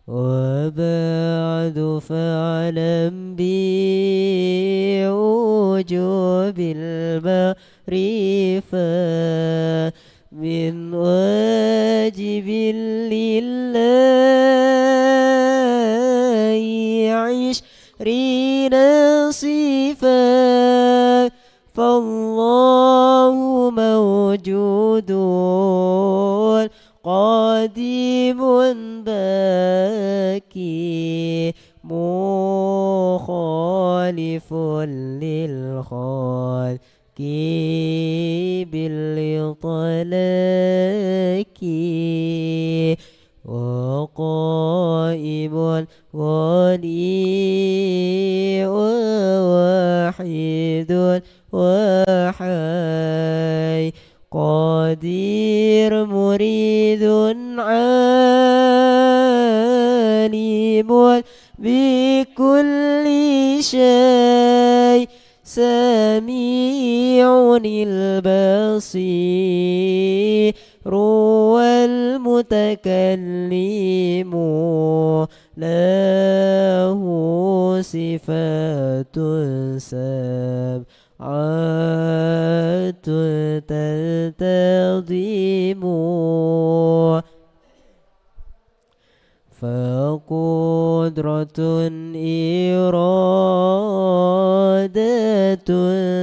وبعد فاعلم بوجوب المعرفة من واجب لله 20 صفة فالله موجود قديم باكي مخالف للخالق بالإطلاق وقائم ولي وواحد وحي قدير مريد عالم بكل شيء سميع البصير والمتكلم له صفات سبعة تنتظم فقدرة إرادة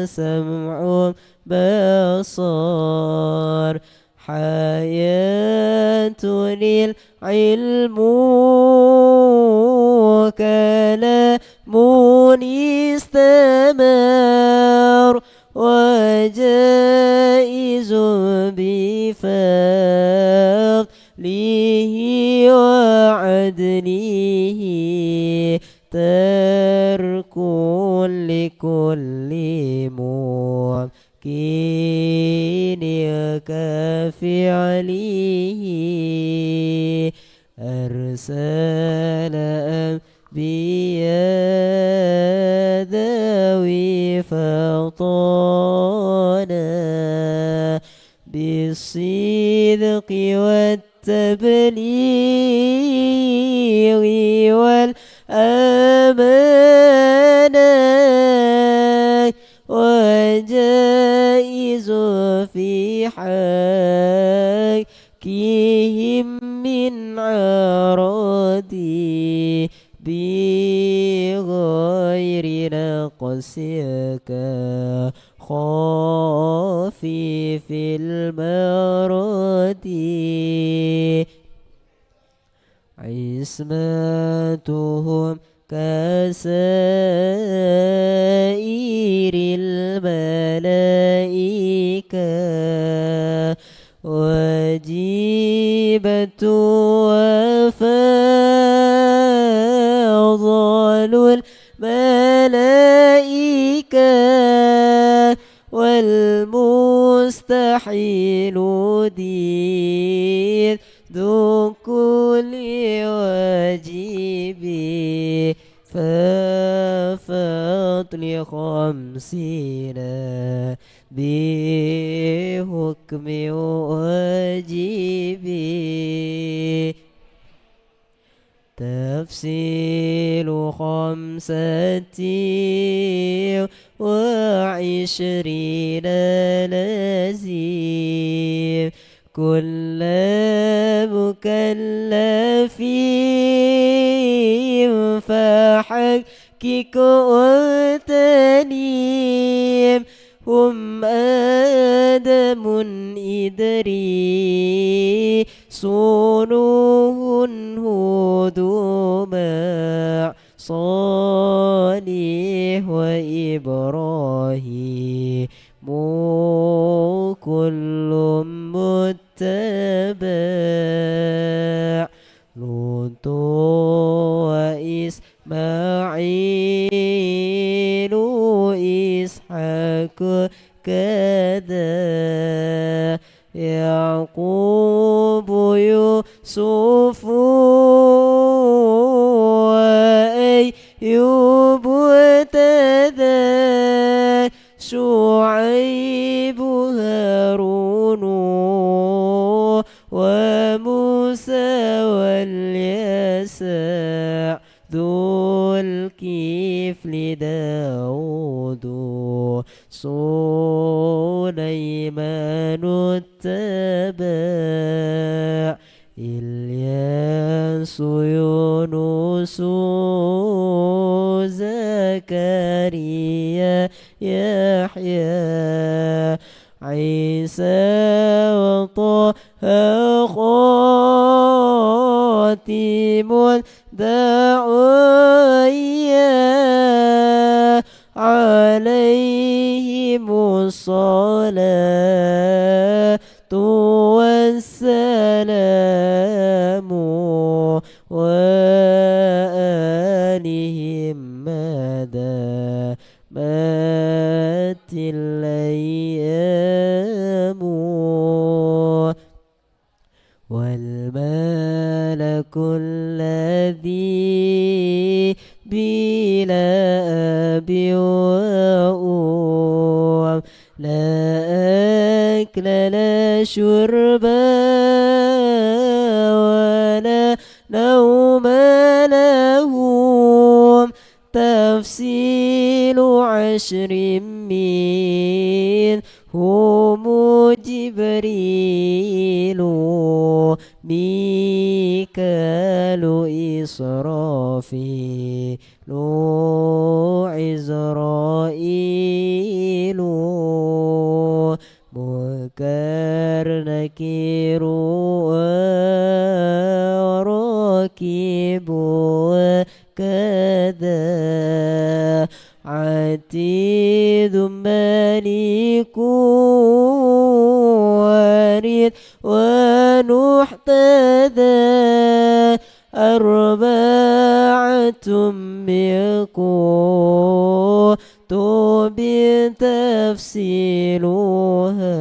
سمع بصر حياة للعلم كلام استمر وجائز بفضله وعدله ترك لكل ممكن كفعله أرسل أنبياء ذوي فطانا بالصدق والتبليغ والأمانة وجائز في حقهم من عرضي بغير نقص خافي في المرض عصمتهم كسائر الملائكة وجيبة وفضل الملائكة والمستحيل دين ذو كل واجب ففضل 50 بحكم واجب تفصيل 25 لازم كل مكلف فحقق وتنيم هم آدم إدريس نوح هود مع صالح وإبراهيم كل متبع لوط وإسماعيل إسحاق كذا يعقوب يوسف وأيوب وتذا شعيب هارون وموسى واليسع يونس زكريا يحيى عيسى وطه خاتم الداعية عليهم الصلاة والسلام وآلهم مدى مات الأيام والملك الذي بلا أب وأم لا أكل لا شرب ولا نوم لهم تفصيل عشر منهم جبريل ميكال إسرافيل عزرائيل منكر نكير وراكب وكذا عتيد ملك ورد ونحتذى أربعة كتب تفصيلها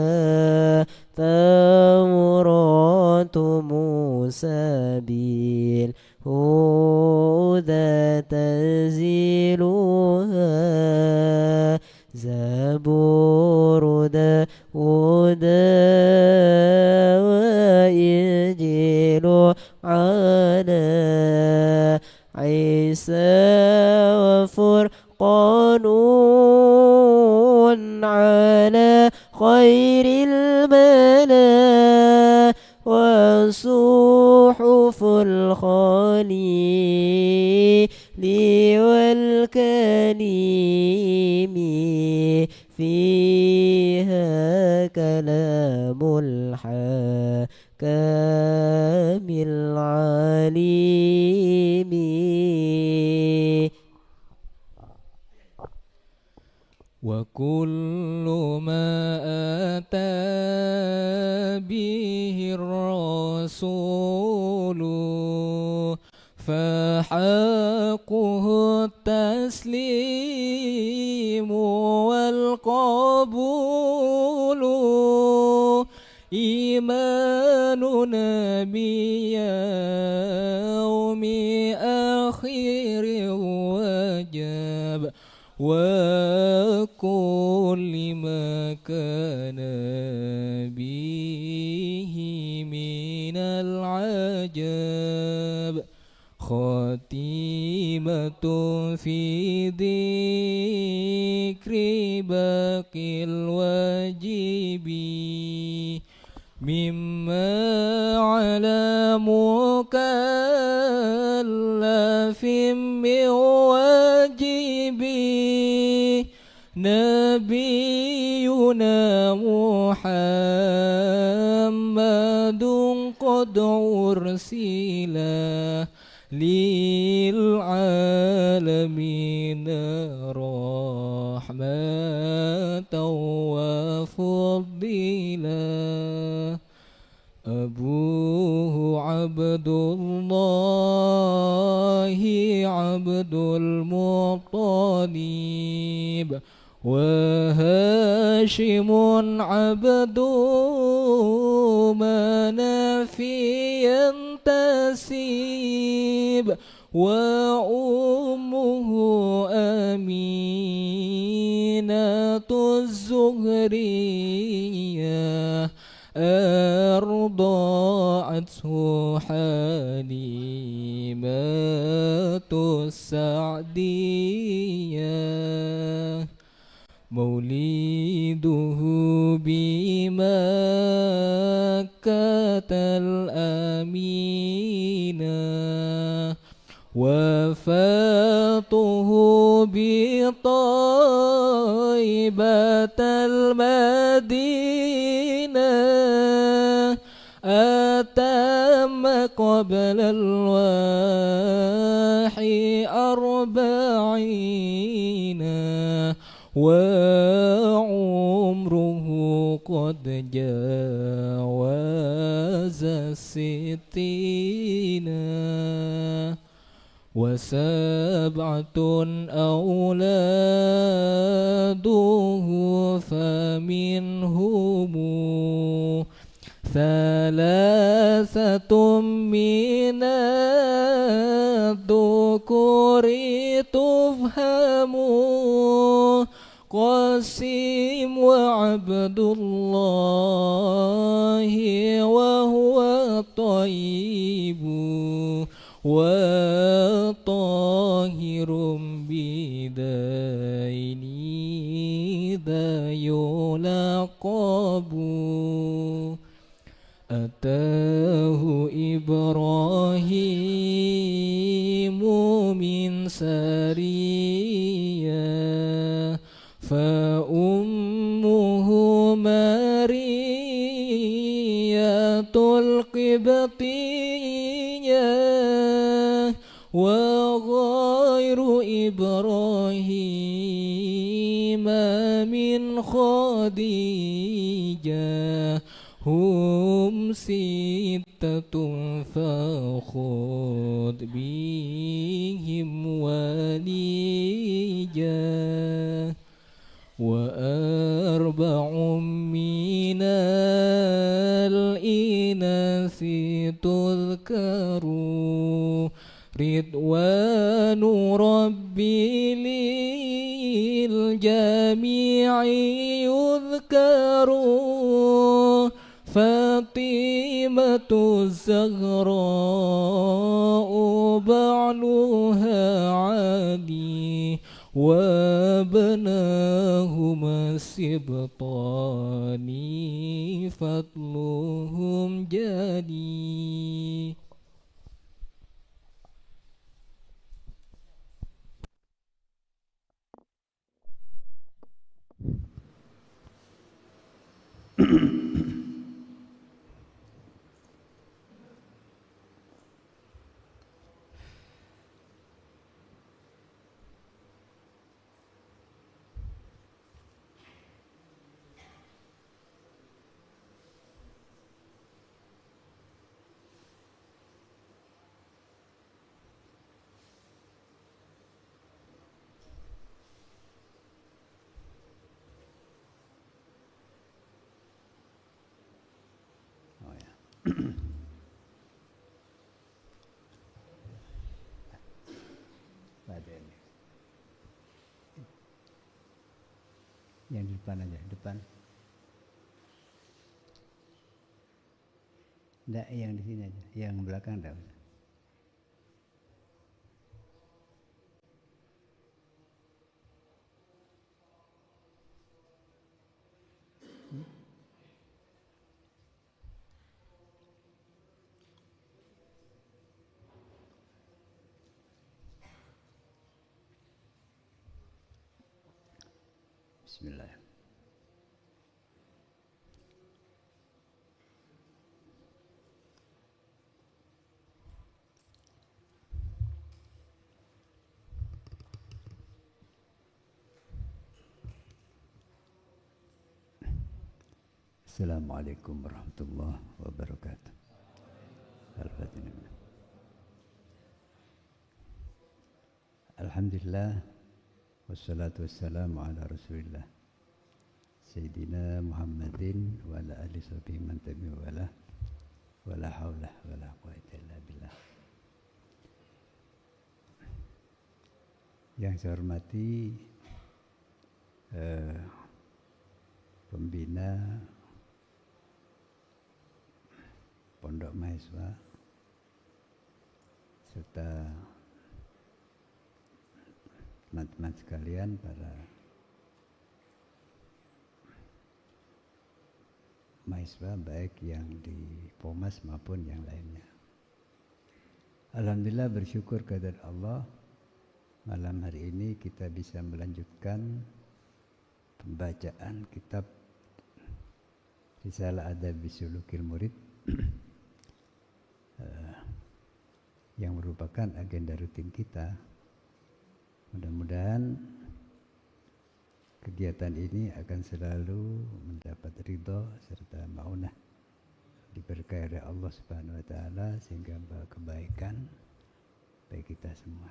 توراة موسى بالهدى تنزيلها زبور داود وإنجيل على عيسى وفرقان على خير الملا وصحف الخليل والكليم فيها كلام الحكام العليم وكل ما أتى به الرسول فحقه التسليم والقبول إيماننا بيوم آخر وجب وكل ما كان به من العجب خاتمة في ذكر باقي الواجب مما على مكلف من واجب نبينا محمد قد أرسل للعالمين رحمة وفضيلا أبوه عبد الله عبد المطلب وهاشم عبد مناف ينتسب وأمه أمينة الزهرية أرضعته حليمة السعدية مولده بمكة الأمينة وفاته بطيبة المدينة أتم قبل الوحي 40 وعمره قد جاوز 60 وسبعة أولاده فمنهم 3 من الذكور تفهم قاسم وعبد الله وهو طيب وطاهر بدين ذا يلقب أتاه إبراهيم من سرية فأمه مرية القبطية وغير إبراهيم من خديجة هم 6 فخذ بهم وليجا و4 من الإناث تذكر رضوان ربي للجميع يذكر فاطمة الزهراء بعلها علي وابناهما السبطان فضلهم جلي. Yang di depan aja, depan. Enggak, yang di sini aja, yang belakang enggak usah. Bismillah. Assalamualaikum warahmatullahi wabarakatuh. Al-Fatihah. Alhamdulillah wassalatu wassalamu ala Rasulillah Sayyidina Muhammadin wa ala alihi sahbihi man tabi'ahu wa la haula wa la quwwata illa billah. Yang saya hormati pembina Pondok Mahasiswa serta teman-teman sekalian, para mahasiswa baik yang di POMAS maupun yang lainnya. Alhamdulillah bersyukur kepada Allah, malam hari ini kita bisa melanjutkan pembacaan kitab Risalah Adab Sulukil Murid yang merupakan agenda rutin kita. Mudah-mudahan kegiatan ini akan selalu mendapat ridho serta maunah diberkahi oleh Allah Subhanahu wa taala sehingga membawa kebaikan bagi kita semua.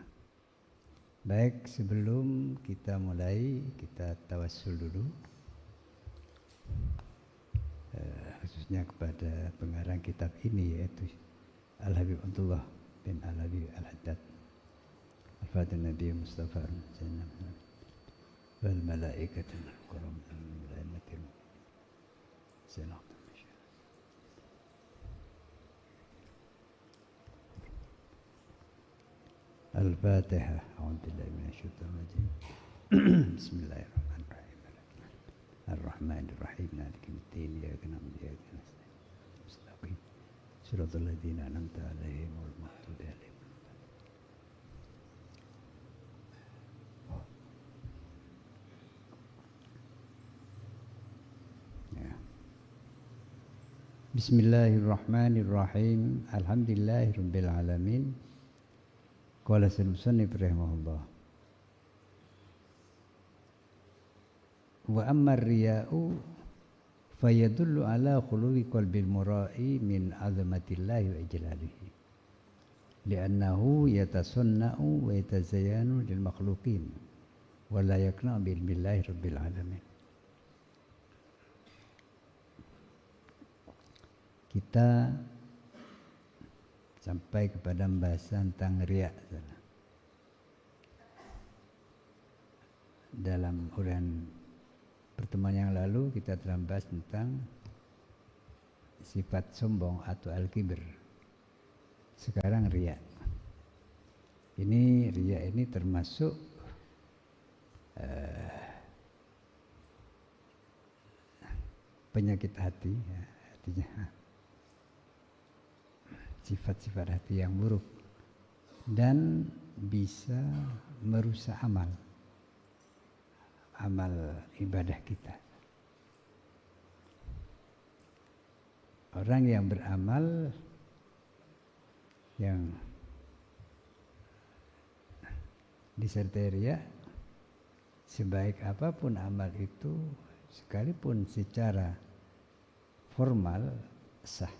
Baik, sebelum kita mulai, kita tawassul dulu khususnya kepada pengarang kitab ini, yaitu Al-Habib Abdullah bin Al-Habib Al-Haddad Al-Fatih Nabi Mustafa wal malaikatul kiram al-mulaimatil salam. Al-Fatihah. A'udzubillahi minasyaitonir rajim. Bismillahirrahmanirrahim. Ar-Rahmanir-Rahim. Maliki yaumiddin. Iyyaka na'budu wa iyyaka nasta'in. Mustaqim. Shiratal ladzina an'amta 'alaihim ghairil maghdubi 'alaihim. Bismillahirrahmanirrahim. Alhamdulillahirabbil alamin. Qala al-musannif rahimahullah. Wa amma ar-riya'u fayadullu ala khuluwi qalbil mura'i min 'azamatillahi wa ijlalihi. Li'annahu yatasanna'u wa yatazayyanu lil makhluqin wa la yaqna'u billahi rabbil alamin. Kita sampai kepada pembahasan tentang riya. Dalam uraian pertemuan yang lalu kita telah membahas tentang sifat sombong atau al-kibr. Sekarang riya. Riya ini termasuk penyakit hati, ya, artinya sifat-sifat hati yang buruk dan bisa merusak amal ibadah kita. Orang yang beramal yang disertai riya, sebaik apapun amal itu, sekalipun secara formal sah,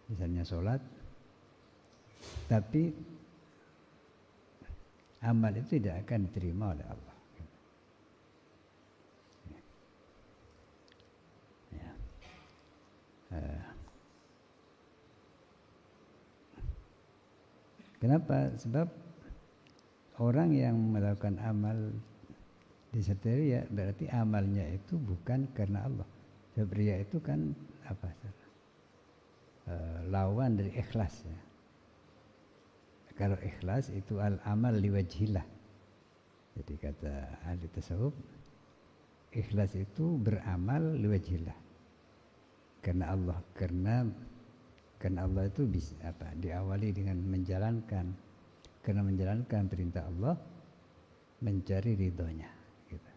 misalnya sholat, tapi amal itu tidak akan diterima oleh Allah. Ya. Kenapa? Sebab orang yang melakukan amal disertai riya, berarti amalnya itu bukan karena Allah. Sebab riya itu kan apa? Lawan dari ikhlas, ya. Kalau ikhlas itu al-amal liwajhillah. Jadi kata ahli tasawuf, ikhlas itu beramal liwajhillah karena Allah, karena Allah itu bisa diawali dengan menjalankan perintah Allah, mencari ridhonya, gitu.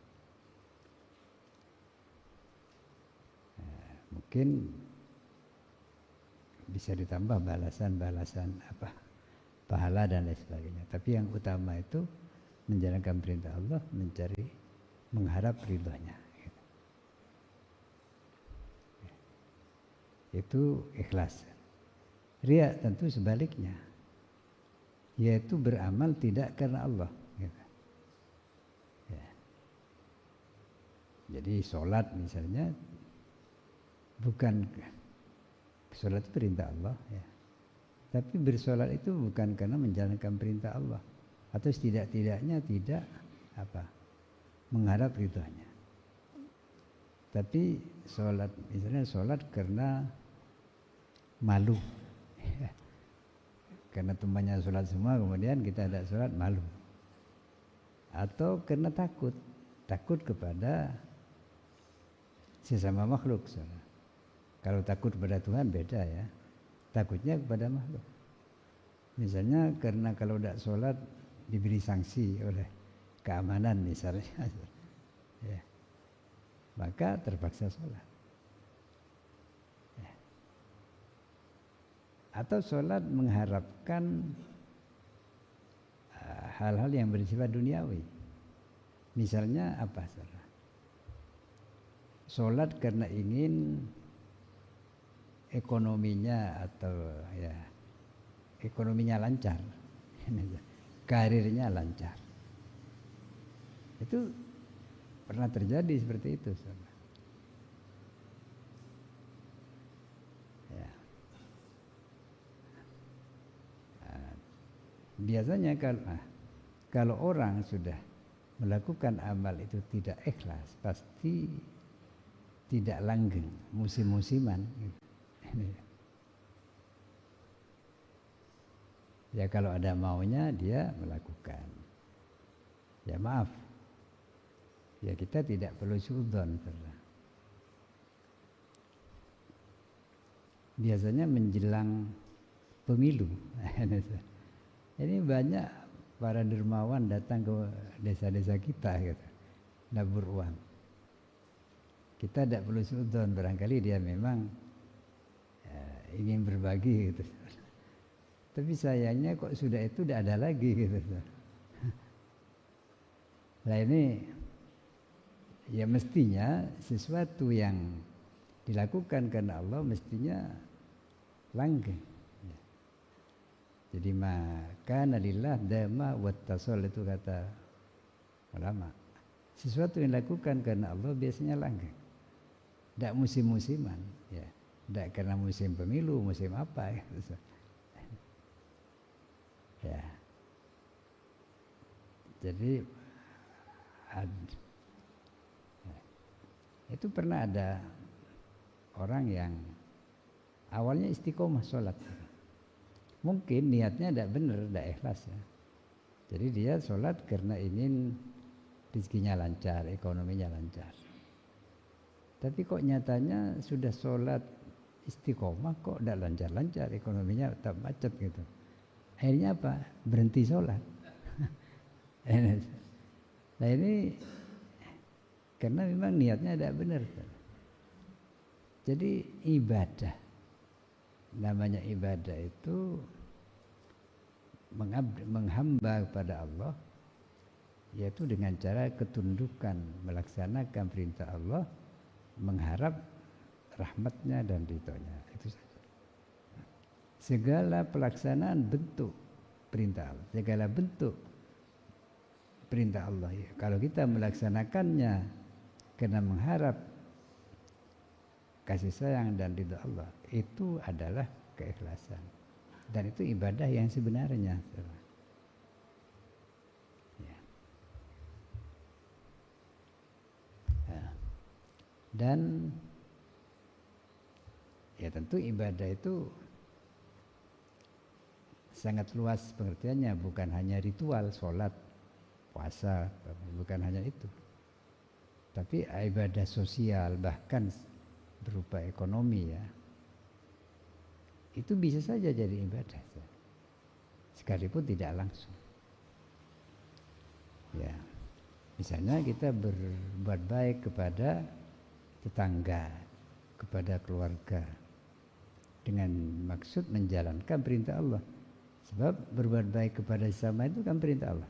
Mungkin bisa ditambah balasan pahala dan lain sebagainya. Tapi yang utama itu menjalankan perintah Allah, mengharap ridhonya. Gitu. Itu ikhlas. Riya tentu sebaliknya, yaitu beramal tidak karena Allah. Gitu. Ya. Jadi sholat misalnya bukan. Sholat itu perintah Allah, ya. Tapi bersolat itu bukan karena menjalankan perintah Allah, atau setidak-tidaknya tidak mengharap ridhonya. Tapi sholat, misalnya sholat karena malu, karena temannya sholat semua, kemudian kita tidak sholat, malu. Atau karena takut kepada sesama makhluk. Kalau takut kepada Tuhan beda, ya. Takutnya kepada makhluk. Misalnya karena kalau tidak sholat diberi sanksi oleh keamanan misalnya, ya, maka terpaksa sholat. Ya. Atau sholat mengharapkan hal-hal yang bersifat duniawi. Misalnya apa salah? Sholat karena ingin ekonominya atau ya ekonominya lancar, karirnya lancar. Itu pernah terjadi seperti itu. Ya. Biasanya kalau orang sudah melakukan amal itu tidak ikhlas, pasti tidak langgeng, musim-musiman. Ya kalau ada maunya dia melakukan. Ya maaf, ya kita tidak perlu suudzon. Biasanya menjelang pemilu, ini banyak para dermawan datang ke desa-desa kita, gitu, nabur uang. Kita tidak perlu suudzon, barangkali dia memang ingin berbagi, gitu. Tapi sayangnya kok sudah itu tidak ada lagi, gitu. Nah ini ya mestinya sesuatu yang dilakukan karena Allah mestinya langgeng. Jadi maka nalillah dama wattasol, itu kata ulama. Sesuatu yang dilakukan karena Allah biasanya langgeng. Tidak musim-musiman, ya. Tidak karena musim pemilu, musim apa, gitu. Ya. Jadi itu pernah ada orang yang awalnya istiqomah sholat, mungkin niatnya tidak benar, tidak ikhlas, ya. Jadi dia sholat karena ingin rezekinya lancar, ekonominya lancar. Tapi kok nyatanya sudah sholat istiqomah kok tidak lancar-lancar, ekonominya tetap macet, gitu. Akhirnya apa? Berhenti sholat. Nah ini karena memang niatnya tidak benar. Jadi ibadah, namanya ibadah itu menghamba kepada Allah, yaitu dengan cara ketundukan, melaksanakan perintah Allah, mengharap rahmatnya dan ridhonya, itu saja. Segala pelaksanaan bentuk perintah Allah, segala bentuk perintah Allah, ya, kalau kita melaksanakannya karena mengharap kasih sayang dan ridha Allah, itu adalah keikhlasan, dan itu ibadah yang sebenarnya. Ya. Ya. Dan ya tentu ibadah itu sangat luas pengertiannya, bukan hanya ritual, sholat, puasa, bukan hanya itu. Tapi ibadah sosial, bahkan berupa ekonomi, ya. Itu bisa saja jadi ibadah, sekalipun tidak langsung. Ya. Misalnya kita berbuat baik kepada tetangga, kepada keluarga, dengan maksud menjalankan perintah Allah. Sebab berbuat baik kepada sesama itu kan perintah Allah.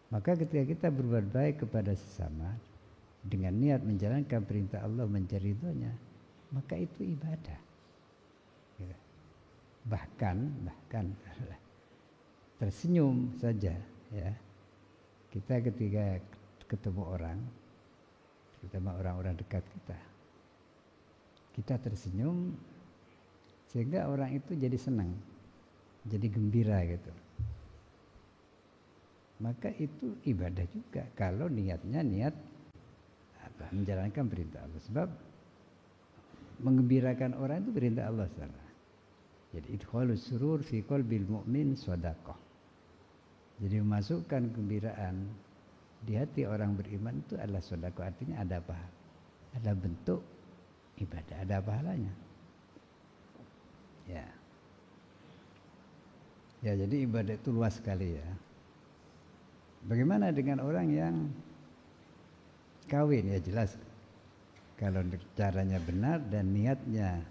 Maka ketika kita berbuat baik kepada sesama dengan niat menjalankan perintah Allah, mencari ridhonya, maka itu ibadah. Bahkan tersenyum saja, ya. Kita ketika ketemu orang, terutama orang-orang dekat kita tersenyum sehingga orang itu jadi senang, jadi gembira, gitu. Maka itu ibadah juga kalau niatnya niat menjalankan perintah Allah. Sebab menggembirakan orang itu perintah Allah salah. Jadi idkhalus surur fi qalbil mu'min shadaqah. Jadi memasukkan kegembiraan di hati orang beriman itu adalah sedekah, artinya ada pahala, ada bentuk ibadah, ada pahalanya. Ya. Ya, jadi ibadah itu luas sekali ya. Bagaimana dengan orang yang kawin? Ya jelas, kalau caranya benar dan niatnya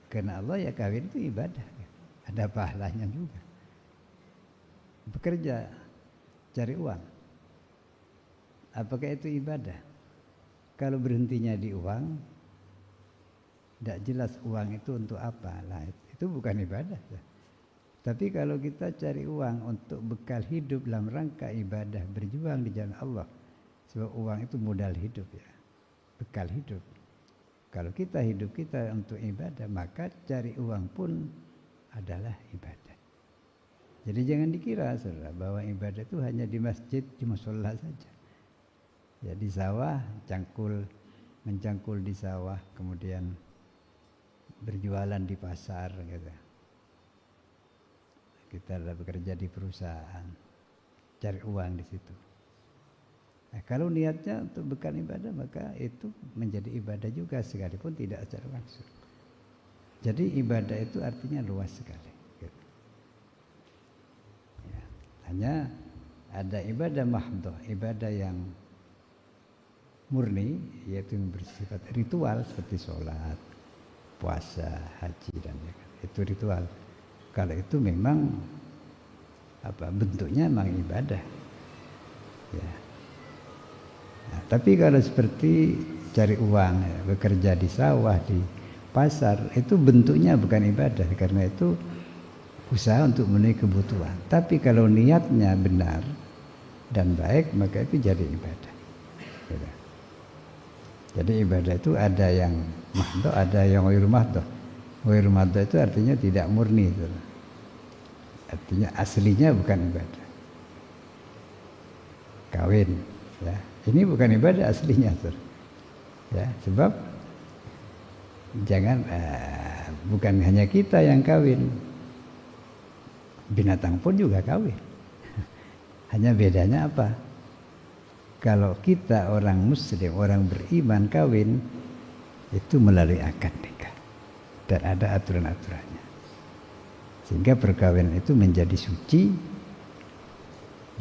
karena Allah, ya kawin itu ibadah, ada pahalanya juga. Bekerja, cari uang, apakah itu ibadah? Kalau berhentinya di uang, tidak jelas uang itu untuk apa, lah itu bukan ibadah. Tapi kalau kita cari uang untuk bekal hidup dalam rangka ibadah, berjuang di jalan Allah, sebab uang itu modal hidup ya, bekal hidup. Kalau kita hidup kita untuk ibadah, maka cari uang pun adalah ibadah. Jadi jangan dikira saudara bahwa ibadah itu hanya di masjid, cuma sholat saja. Ya di sawah, mencangkul di sawah, kemudian berjualan di pasar gitu. Kita adalah bekerja di perusahaan, cari uang di situ. Nah, kalau niatnya untuk bekal ibadah, maka itu menjadi ibadah juga sekalipun tidak secara langsung. Jadi ibadah itu artinya luas sekali. Gitu. Ya, hanya ada ibadah mahdhah, ibadah yang murni, yaitu yang bersifat ritual seperti sholat, puasa, haji dan itu ritual. Kalau itu memang bentuknya memang ibadah. Ya. Nah, tapi kalau seperti cari uang, ya, bekerja di sawah, di pasar, itu bentuknya bukan ibadah karena itu usaha untuk memenuhi kebutuhan. Tapi kalau niatnya benar dan baik, maka itu jadi ibadah. Gitu. Jadi ibadah itu ada yang mahdhah, ada yang ghairu mahdhah. Ghairu mahdhah itu artinya tidak murni itu. Artinya aslinya bukan ibadah. Kawin, ya. Ini bukan ibadah aslinya, ya, sebab jangan bukan hanya kita yang kawin, binatang pun juga kawin. Hanya bedanya apa? Kalau kita orang muslim, orang beriman kawin itu melalui akad nikah dan ada aturan-aturannya, sehingga perkawinan itu menjadi suci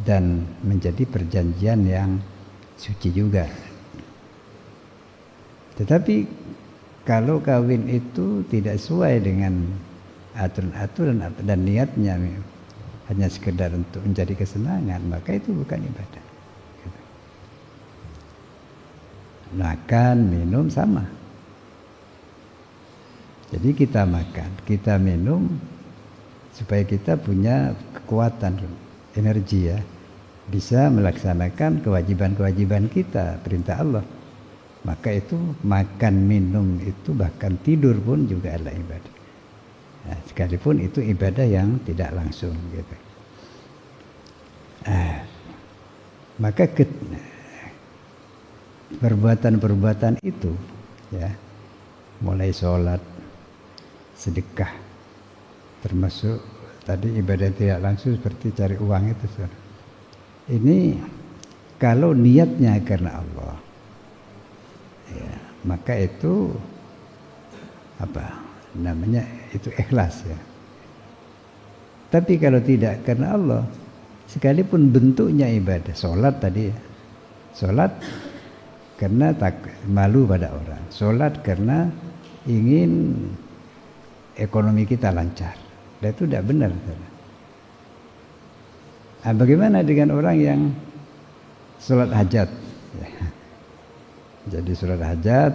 dan menjadi perjanjian yang suci juga. Tetapi kalau kawin itu tidak sesuai dengan aturan-aturan dan niatnya hanya sekedar untuk mencari kesenangan, maka itu bukan ibadah. Makan, minum sama. Jadi kita makan, kita minum supaya kita punya kekuatan, energi ya, bisa melaksanakan kewajiban-kewajiban kita, perintah Allah. Maka itu makan, minum itu, bahkan tidur pun juga adalah ibadah. Nah, sekalipun itu ibadah yang tidak langsung gitu. Maka perbuatan-perbuatan itu ya, mulai sholat, sedekah, termasuk tadi ibadah tidak langsung seperti cari uang itu. Ini kalau niatnya karena Allah, ya, maka itu itu ikhlas ya. Tapi kalau tidak karena Allah, sekalipun bentuknya ibadah, sholat tadi ya, sholat karena malu pada orang, sholat karena ingin ekonomi kita lancar, dan itu tidak benar. Nah, bagaimana dengan orang yang sholat hajat? Jadi sholat hajat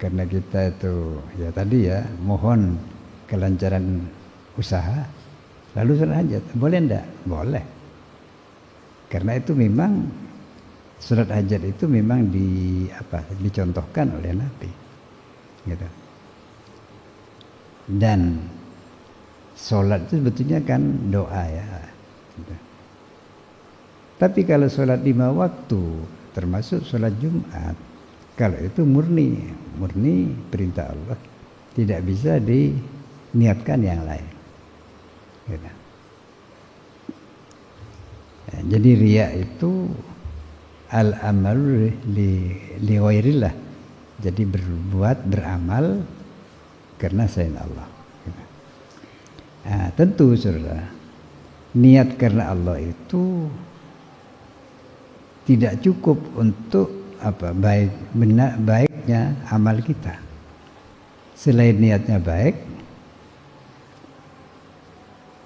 karena kita itu ya tadi ya mohon kelancaran usaha, lalu sholat hajat, boleh enggak? Boleh. Karena itu memang sholat hajat itu memang dicontohkan oleh Nabi, gitu. Dan sholat itu sebetulnya kan doa ya. Gitu. Tapi kalau sholat 5 waktu, termasuk sholat Jumat, kalau itu murni perintah Allah, tidak bisa diniatkan yang lain. Gitu. Ya, jadi riya itu al-amalu li ghairillah. Jadi beramal karena selain Allah. Nah, tentu saudara, niat karena Allah itu tidak cukup untuk baiknya amal kita. Selain niatnya baik,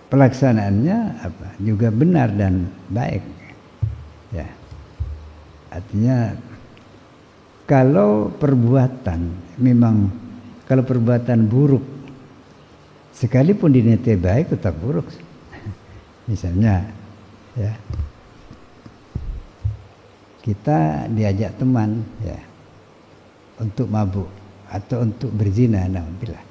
pelaksanaannya juga benar dan baik. Ya, artinya kalau perbuatan buruk sekalipun diniatnya baik tetap buruk. Misalnya, ya, kita diajak teman, ya, untuk mabuk atau untuk berzina, alhamdulillah.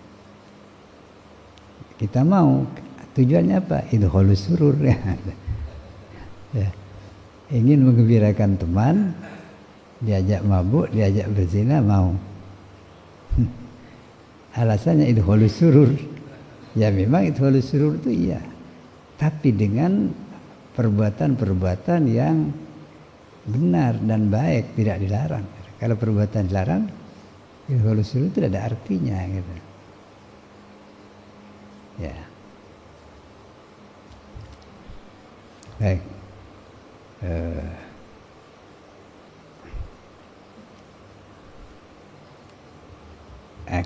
Kita mau, tujuannya apa? Idkhalus surur, ya. Ya. Ingin menggembirakan teman, diajak mabuk, diajak berzina, mau. Alasannya idkhalus surur. Ya memang idkhalus surur itu iya, tapi dengan perbuatan-perbuatan yang benar dan baik, tidak dilarang. Kalau perbuatan dilarang, idkhalus surur itu tidak ada artinya, gitu. Ya. Baik.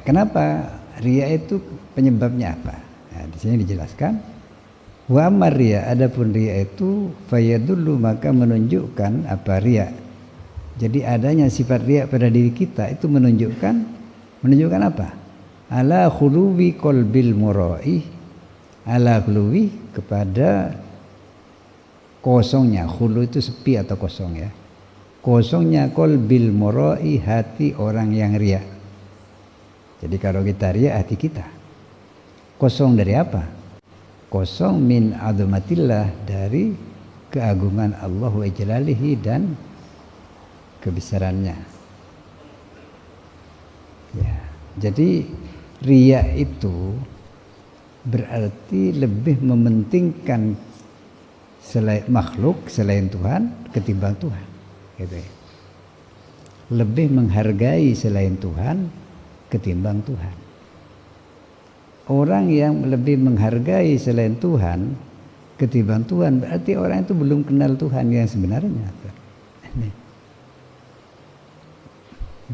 Kenapa riya itu penyebabnya apa? Nah, di sini dijelaskan. Wa amar riya, adapun riya itu fayadullu, maka menunjukkan apa riya. Jadi adanya sifat riya pada diri kita itu menunjukkan apa? Ala khuluwi qalbil mura'i, ala khuluwi, kepada kosongnya. Khulu itu sepi atau kosong, ya. Kosongnya qalbil mura'i, hati orang yang riya. Jadi kalau kita riya, hati kita kosong dari apa? Kosong min azumatillah, dari keagungan Allah wa jalalihi dan kebesarannya. Ya, jadi riya itu berarti lebih mementingkan makhluk selain Tuhan ketimbang Tuhan, gitu ya. Lebih menghargai selain Tuhan ketimbang Tuhan. Orang yang lebih menghargai selain Tuhan ketimbang Tuhan, berarti orang itu belum kenal Tuhan yang sebenarnya.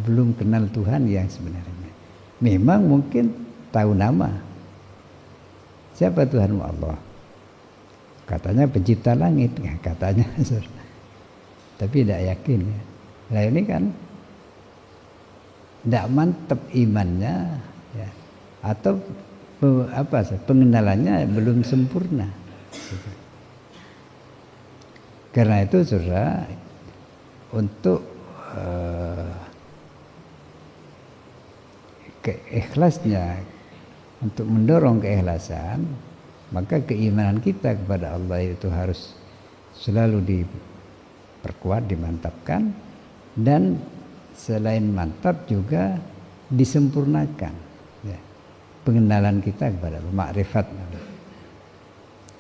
Belum kenal Tuhan yang sebenarnya. Memang mungkin tahu nama. Siapa Tuhanmu? Allah. Katanya pencipta langit, katanya. Tapi tidak yakin, ya. Nah ini kan tidak mantap imannya, ya, atau pengenalannya belum sempurna. Karena itu saudara, untuk keikhlasnya, untuk mendorong keikhlasan, maka keimanan kita kepada Allah itu harus selalu diperkuat, dimantapkan, dan selain mantap juga disempurnakan, ya, pengenalan kita kepada Allah, makrifat.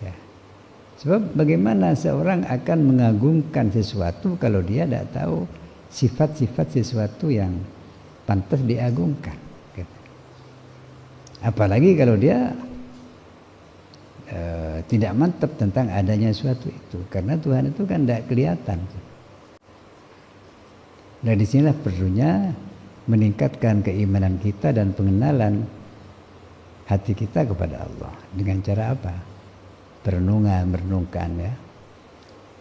Ya. Sebab bagaimana seorang akan mengagungkan sesuatu kalau dia tidak tahu sifat-sifat sesuatu yang pantas diagungkan, gitu. Apalagi kalau dia tidak mantap tentang adanya sesuatu itu, karena Tuhan itu kan tidak kelihatan. Nah disinilah perlunya meningkatkan keimanan kita dan pengenalan hati kita kepada Allah. Dengan cara apa? Merenungkan, ya,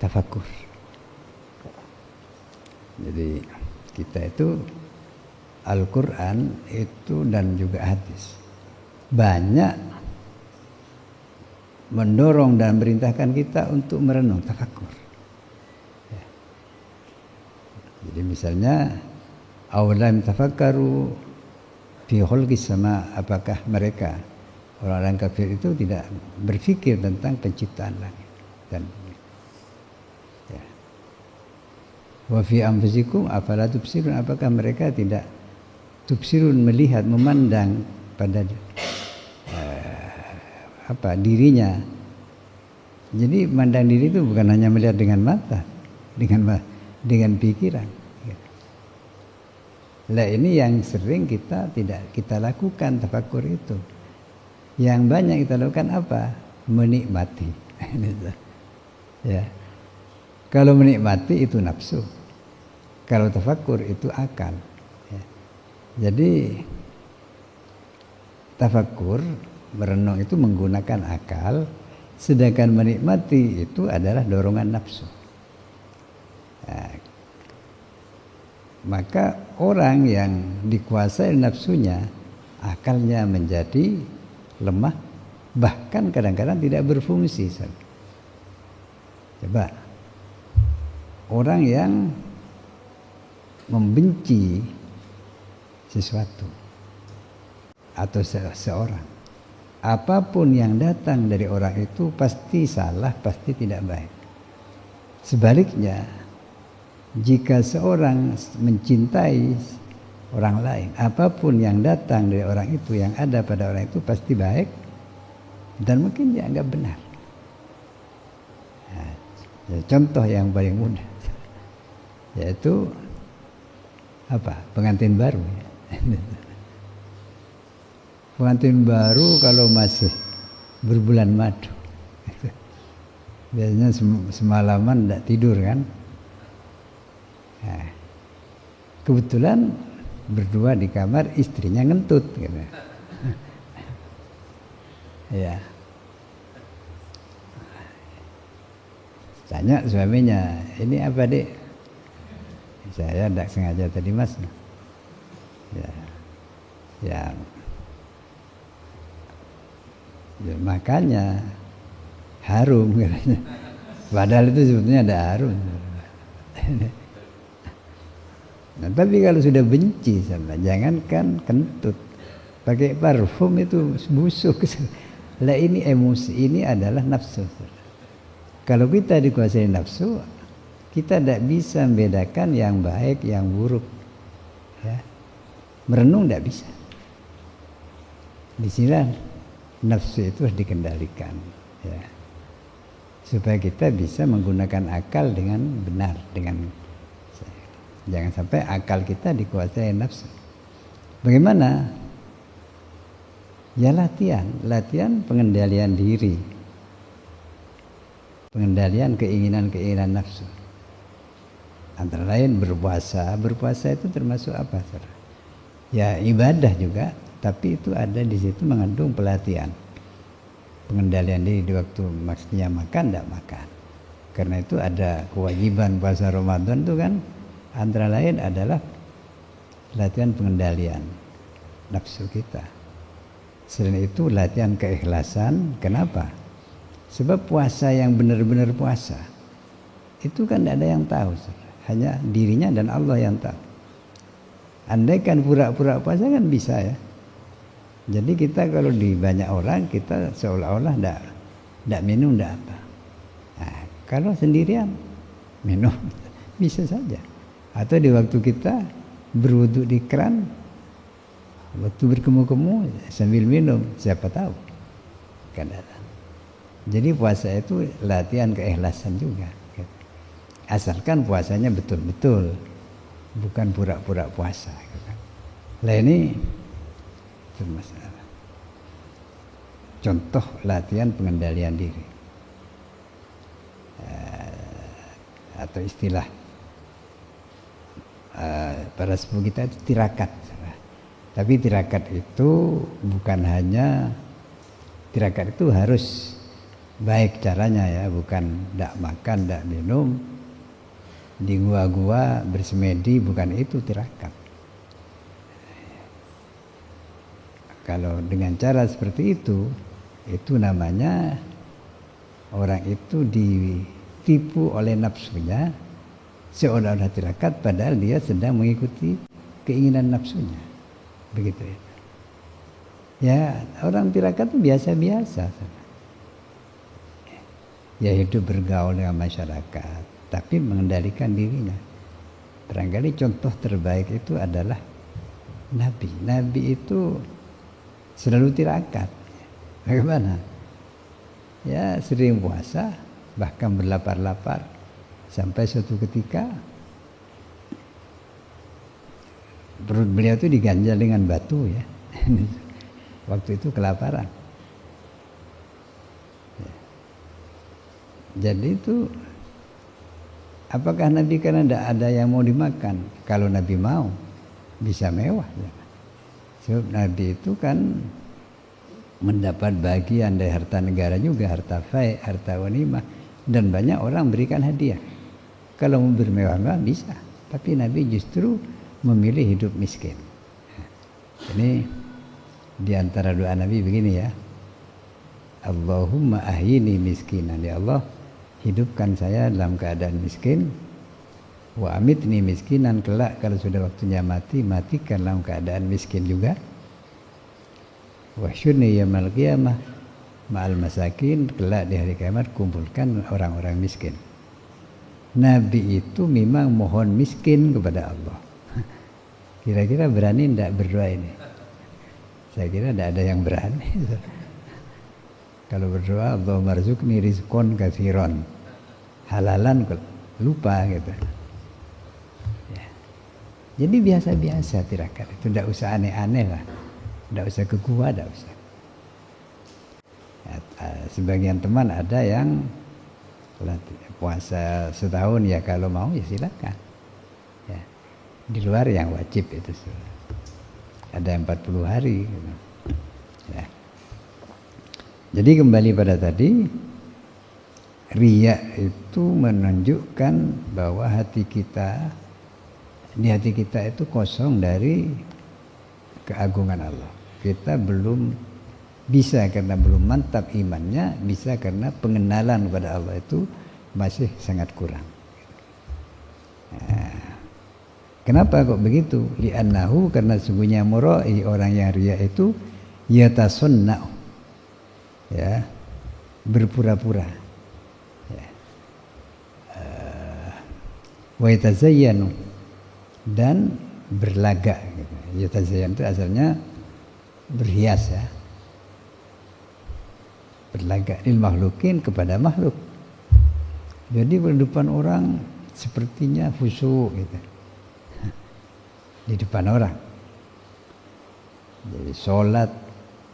tafakur. Jadi kita itu Al-Quran itu dan juga hadis banyak mendorong dan merintahkan kita untuk merenung, tafakur. Jadi misalnya awalam tafakkaru fi khalqis sama, apakah mereka orang-orang kafir itu tidak berpikir tentang penciptaan langit dan bumi. Ya. Wa fi anfusikum afala tubsirun, apakah mereka tidak tubsirun, melihat, memandang pada dirinya. Jadi mandang diri itu bukan hanya melihat dengan mata, dengan pikiran. Lah ini yang sering kita tidak kita lakukan, tafakur itu. Yang banyak kita lakukan apa? Menikmati. Ya. Kalau menikmati itu nafsu. Kalau tafakkur itu akal. Ya. Jadi tafakkur, merenung itu menggunakan akal, sedangkan menikmati itu adalah dorongan nafsu. Nah, maka orang yang dikuasai nafsunya, akalnya menjadi lemah, bahkan kadang-kadang tidak berfungsi. Coba orang yang membenci sesuatu atau seseorang, apapun yang datang dari orang itu pasti salah, pasti tidak baik. Sebaliknya, jika seorang mencintai orang lain, apapun yang datang dari orang itu, yang ada pada orang itu pasti baik dan mungkin dianggap benar. Nah, contoh yang paling mudah yaitu apa? Pengantin baru. Pengantin baru kalau masih berbulan madu, biasanya semalaman tidak tidur kan. Nah, kebetulan berdua di kamar, istrinya ngentut gitu. Ya. Tanya suaminya, ini apa dek? Saya tidak sengaja tadi mas. Ya, makanya harum katanya. Padahal itu sebetulnya ada harum. Nah, tapi kalau sudah benci sama, jangankan kentut, pakai parfum itu busuk. Lah ini emosi, ini adalah nafsu. Kalau kita dikuasai nafsu, kita tidak bisa membedakan yang baik, yang buruk. Ya. Merenung tidak bisa. Di sini nafsu itu harus dikendalikan. Ya. Supaya kita bisa menggunakan akal dengan benar, dengan jangan sampai akal kita dikuasai nafsu. Bagaimana? Ya latihan pengendalian diri, pengendalian keinginan nafsu. Antara lain berpuasa itu termasuk apa? Ya ibadah juga, tapi itu ada di situ mengandung pelatihan, pengendalian diri di waktu maksudnya makan, tidak makan. Karena itu ada kewajiban puasa Ramadan itu kan. Antara lain adalah latihan pengendalian nafsu kita. Selain itu latihan keikhlasan. Kenapa? Sebab puasa yang benar-benar puasa itu kan tidak ada yang tahu, hanya dirinya dan Allah yang tahu. Andaikan pura-pura puasa kan bisa ya. Jadi kita kalau di banyak orang kita seolah-olah tidak minum, tidak apa. Nah, kalau sendirian minum bisa saja. Atau di waktu kita berwudu di keran, waktu berkemu-kemu sambil minum, siapa tahu. Jadi puasa itu latihan keikhlasan juga. Asalkan puasanya betul-betul, bukan pura-pura puasa. Lah ini itu masalah. Contoh latihan pengendalian diri. Atau istilah para sepuh kita itu tirakat. Tapi tirakat itu bukan hanya, tirakat itu harus baik caranya ya, bukan tidak makan, tidak minum, di gua-gua bersemedi, bukan itu tirakat. Kalau dengan cara seperti itu namanya orang itu ditipu oleh nafsunya, seolah-olah tirakat padahal dia sedang mengikuti keinginan nafsunya. Begitu ya. Ya, orang tirakat itu biasa-biasa. Ya hidup bergaul dengan masyarakat, tapi mengendalikan dirinya. Barangkali contoh terbaik itu adalah Nabi. Nabi itu selalu tirakat. Bagaimana? Ya sering puasa, bahkan berlapar-lapar. Sampai suatu ketika perut beliau itu diganjal dengan batu ya. Waktu itu kelaparan. Jadi itu apakah Nabi karena tidak ada yang mau dimakan? Kalau Nabi mau bisa mewah. Sebab Nabi itu kan mendapat bagian dari harta negara juga, harta fai, harta ghanimah, dan banyak orang berikan hadiah. Kalau mau bermewah-mewah bisa, tapi Nabi justru memilih hidup miskin. Ini di antara doa Nabi begini ya. Allahumma ahyini miskinan, ya Allah hidupkan saya dalam keadaan miskin, wa amitni miskinan, kelak kalau sudah waktunya mati, matikan dalam keadaan miskin juga. Wa syurni yaumil qiyamah ma'al masakin, kelak di hari kiamat kumpulkan orang-orang miskin. Nabi itu memang mohon miskin kepada Allah. Kira-kira berani tidak berdoa ini? Saya kira tidak ada yang berani. Kalau berdoa Allahumma rzuqni rizqan katsiran, halalan lupa gitu ya. Jadi biasa-biasa tirakat itu, tidak usah aneh-aneh lah, tidak usah ke gua, tidak usah ya. Sebagian teman ada yang puasa setahun ya, kalau mau ya silakan ya. Di luar yang wajib itu ada yang 40 hari gitu. Ya. Jadi kembali pada tadi, riya itu menunjukkan bahwa di hati kita itu kosong dari keagungan Allah. Kita belum bisa karena belum mantap imannya, bisa karena pengenalan kepada Allah itu masih sangat kurang. Nah, kenapa kok begitu? Li'annahu, karena sungguhnya murai, orang yang riya itu yatasunna'u, ya, berpura-pura ya. Wa yatazayyanu, dan berlagak gitu. Yatazayyan itu asalnya berhias ya, berlagak lil makhlukin, kepada makhluk. Jadi di depan orang sepertinya khusyuk gitu, di depan orang. Jadi sholat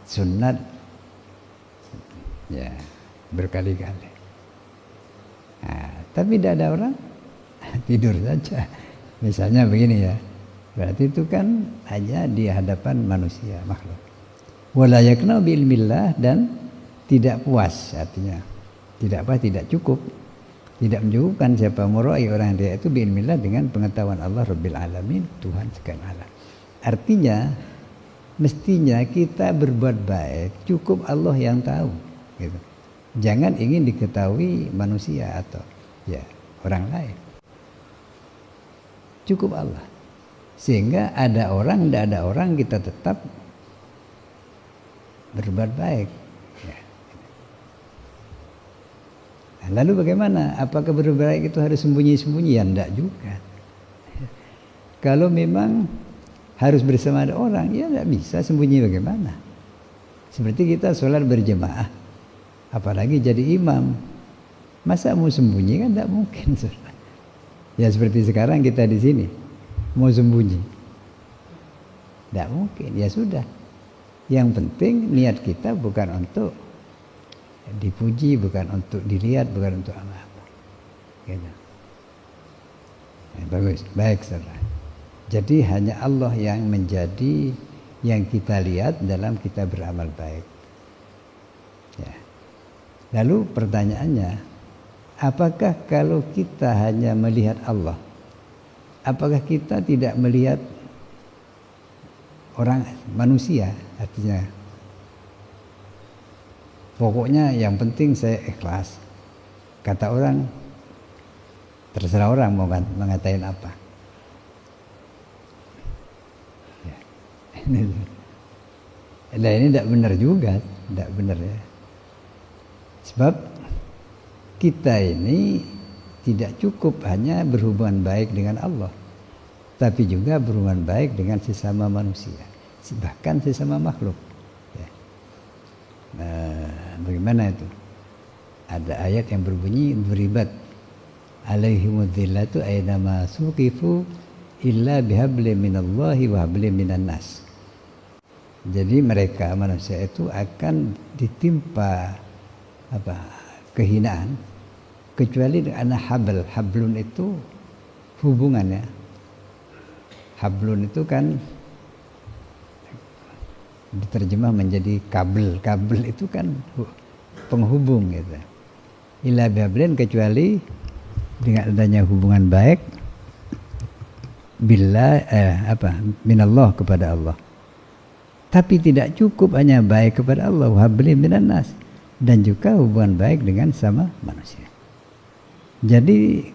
sunat ya berkali-kali. Nah, tapi tidak ada orang, tidur saja. Misalnya begini ya, berarti itu kan hanya di hadapan manusia, makhluk. Wala yakna bi ilmillah, dan tidak puas, artinya tidak cukup, tidak mencukupkan siapa murai, orang dia itu bi ilmillah, dengan pengetahuan Allah Rabbil Alamin, Tuhan segala alam. Artinya mestinya kita berbuat baik cukup Allah yang tahu gitu. Jangan ingin diketahui manusia atau ya orang lain. Cukup Allah. Sehingga ada orang, tidak ada orang, kita tetap berbuat baik ya. Nah, lalu bagaimana? Apakah berbuat baik itu harus sembunyi-sembunyi? Ya tidak juga. Kalau memang harus bersama ada orang, ya tidak bisa sembunyi bagaimana. Seperti kita sholat berjemaah, apalagi jadi imam, masa mau sembunyi? Kan tidak mungkin. Ya seperti sekarang kita di sini mau sembunyi, tidak mungkin. Ya sudah, yang penting niat kita bukan untuk dipuji, bukan untuk dilihat, bukan untuk apa-apa gitu. Ya, bagus, baik saudara. Jadi hanya Allah yang menjadi yang kita lihat dalam kita beramal baik ya. Lalu pertanyaannya, apakah kalau kita hanya melihat Allah, apakah kita tidak melihat orang manusia? Artinya pokoknya yang penting saya ikhlas, kata orang terserah orang mau mengatain apa ya. Nah ini tidak benar juga, tidak benar ya. Sebab kita ini tidak cukup hanya berhubungan baik dengan Allah, tapi juga berhubungan baik dengan sesama manusia, bahkan sesama makhluk ya. Bagaimana itu? Ada ayat yang berbunyi, duribat alaihimudillatu aynama suqifu illa bihabli minallahi wa habli minan nas. Jadi mereka manusia itu akan ditimpa kehinaan kecuali dengan hablun itu hubungan ya. Hablun itu kan diterjemah menjadi kabel itu kan penghubung gitu. Illa bihablin, kecuali dengan adanya hubungan baik minallah, kepada Allah. Tapi tidak cukup hanya baik kepada Allah, hablin minan nas, dan juga hubungan baik dengan sama manusia. Jadi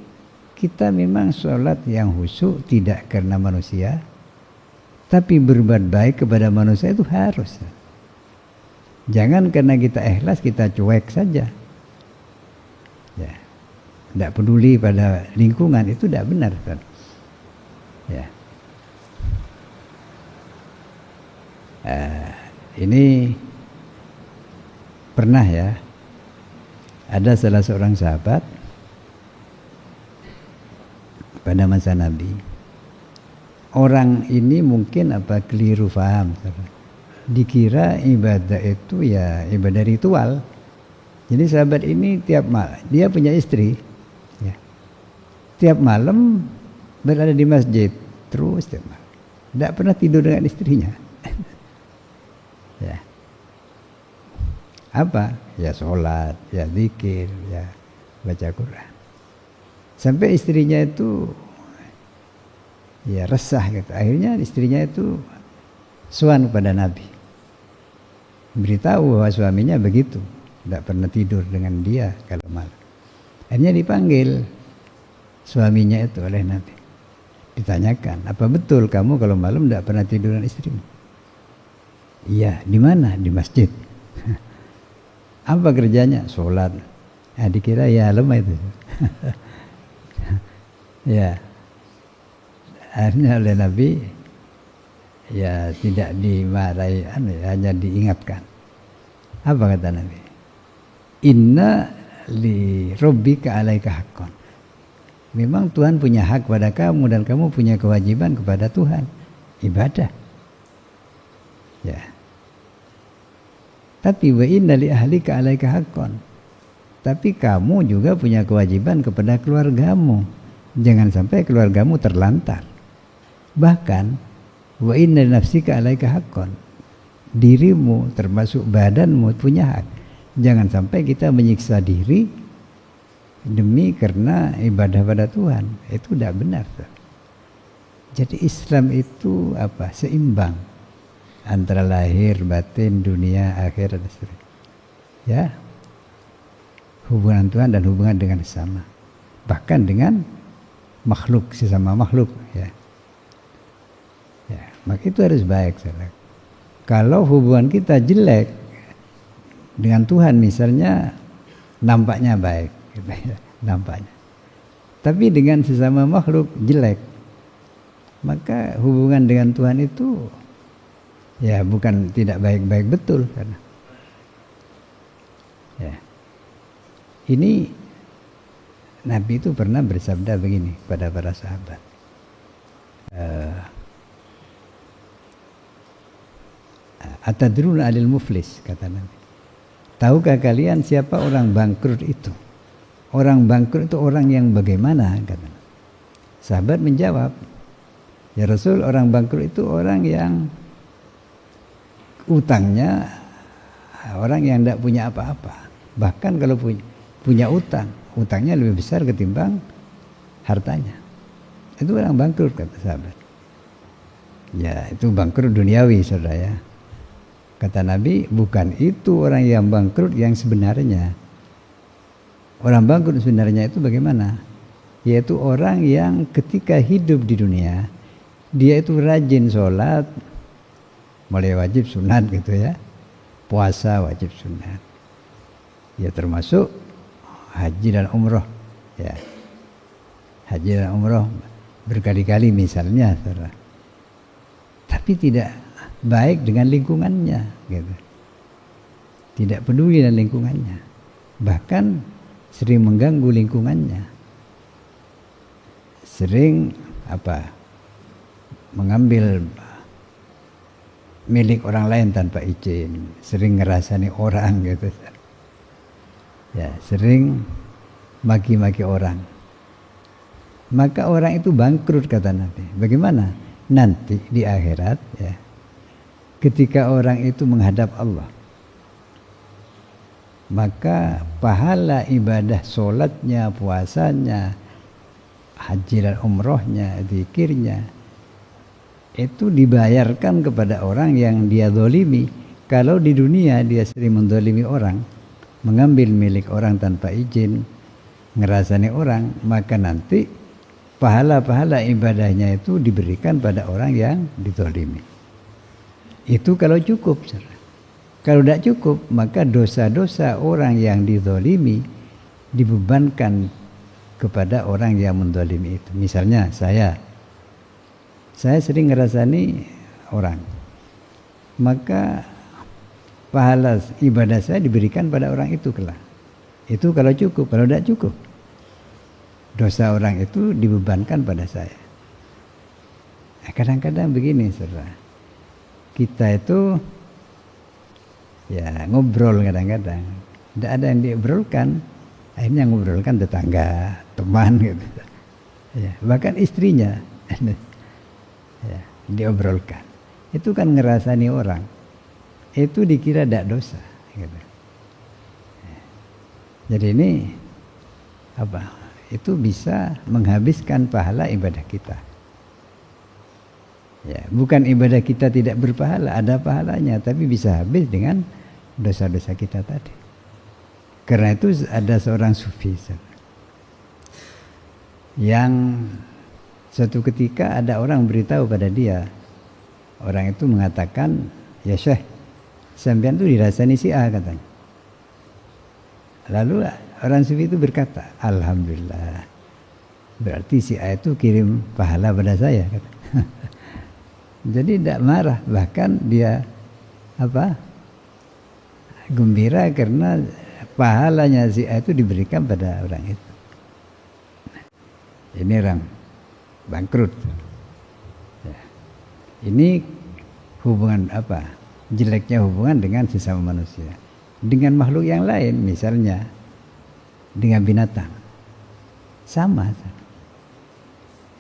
kita memang sholat yang khusyuk tidak karena manusia, tapi berbuat baik kepada manusia itu harus. Jangan karena kita ikhlas kita cuek saja. Ya, tidak peduli pada lingkungan, itu tidak benar kan? Ya. Ini pernah ya, ada salah seorang sahabat pada masa Nabi. Orang ini mungkin keliru paham, dikira ibadah itu ya ibadah ritual. Jadi sahabat ini tiap malam, dia punya istri ya, tiap malam berada di masjid terus tiap malam, tidak pernah tidur dengan istrinya. Ya, ya sholat, ya zikir, ya baca Quran. Sampai istrinya itu ya resah gitu. Akhirnya istrinya itu sowan kepada Nabi, beritahu bahwa suaminya begitu, tidak pernah tidur dengan dia kalau malam. Akhirnya dipanggil suaminya itu oleh Nabi, ditanyakan, apa betul kamu kalau malam tidak pernah tidur dengan istrimu? Iya. Di mana? Di masjid. Apa kerjanya? Sholat. Dikira ya lemah itu. Ya, akhirnya oleh Nabi ya tidak dimarahi, hanya diingatkan. Apa kata Nabi? Inna li rabbika alaika haqqan. Memang Tuhan punya hak pada kamu dan kamu punya kewajiban kepada Tuhan, ibadah. Ya. Tapi wa inna li ahlika alaika haqqan. Tapi kamu juga punya kewajiban kepada keluargamu. Jangan sampai keluargamu terlantar. Bahkan wa inna li nafsika alaika haqqan. Dirimu termasuk badanmu punya hak. Jangan sampai kita menyiksa diri demi karena ibadah pada Tuhan. Itu tidak benar. Jadi Islam itu seimbang antara lahir, batin, dunia, akhirat. Ya, hubungan Tuhan dan hubungan dengan sesama, bahkan dengan makhluk, sesama makhluk. Ya, maka itu harus baik. Kalau hubungan kita jelek dengan Tuhan, misalnya nampaknya baik, nampaknya, tapi dengan sesama makhluk jelek, maka hubungan dengan Tuhan itu ya bukan tidak baik-baik betul. Karena ya, ini Nabi itu pernah bersabda begini pada para sahabat, atadruna alil muflis, kata Nabi, tahukah kalian siapa orang bangkrut itu? Orang bangkrut itu orang yang bagaimana? Kata Nabi. Sahabat menjawab, ya Rasul, orang bangkrut itu orang yang utangnya orang yang tidak punya apa-apa. Bahkan kalau punya utang, utangnya lebih besar ketimbang hartanya. Itu orang bangkrut, kata sahabat. Ya, itu bangkrut duniawi, saudara ya. Kata Nabi, bukan itu orang yang bangkrut yang sebenarnya. Orang bangkrut sebenarnya itu bagaimana? Yaitu orang yang ketika hidup di dunia, dia itu rajin sholat, mulai wajib sunat gitu ya, puasa wajib sunat, ya termasuk haji dan umroh ya, haji dan umroh berkali-kali misalnya, saudara. Tapi tidak baik dengan lingkungannya gitu, tidak peduli dengan lingkungannya, bahkan sering mengganggu lingkungannya, sering mengambil milik orang lain tanpa izin, sering ngerasani orang gitu ya, sering maki-maki orang, maka orang itu bangkrut kata Nabi. Bagaimana? Nanti di akhirat ya, ketika orang itu menghadap Allah, maka pahala ibadah sholatnya, puasanya, haji dan umrohnya, zikirnya itu dibayarkan kepada orang yang dia zalimi. Kalau di dunia dia sering menzalimi orang, mengambil milik orang tanpa izin, ngerasani orang, maka nanti pahala-pahala ibadahnya itu diberikan pada orang yang dizalimi. Itu kalau cukup. Kalau tidak cukup, maka dosa-dosa orang yang dizalimi dibebankan kepada orang yang menzalimi itu. Misalnya saya sering ngerasani orang, maka pahala ibadah saya diberikan pada orang itu kelak. Itu kalau cukup. Kalau tidak cukup, dosa orang itu dibebankan pada saya. Kadang-kadang begini, saudara. Kita itu ya ngobrol kadang-kadang. Tidak ada yang diobrolkan, akhirnya ngobrolkan tetangga, teman gitu. Ya, bahkan istrinya ya, diobrolkan. Itu kan ngerasani orang. Itu dikira tidak dosa gitu. Jadi ini apa? Itu bisa menghabiskan pahala ibadah kita. Ya, bukan ibadah kita tidak berpahala, ada pahalanya, tapi bisa habis dengan dosa-dosa kita tadi. Karena itu ada seorang sufi yang suatu ketika ada orang beritahu pada dia, orang itu mengatakan, ya Syekh, sampean itu dirasani si A katanya. Lalu orang sufi itu berkata, alhamdulillah, berarti si A itu kirim pahala pada saya kata. Jadi tidak marah, bahkan dia gembira karena pahalanya si A itu diberikan pada orang itu. Ini orang bangkrut. Ya. Ini hubungan jeleknya hubungan dengan sesama manusia, dengan makhluk yang lain, misalnya dengan binatang sama.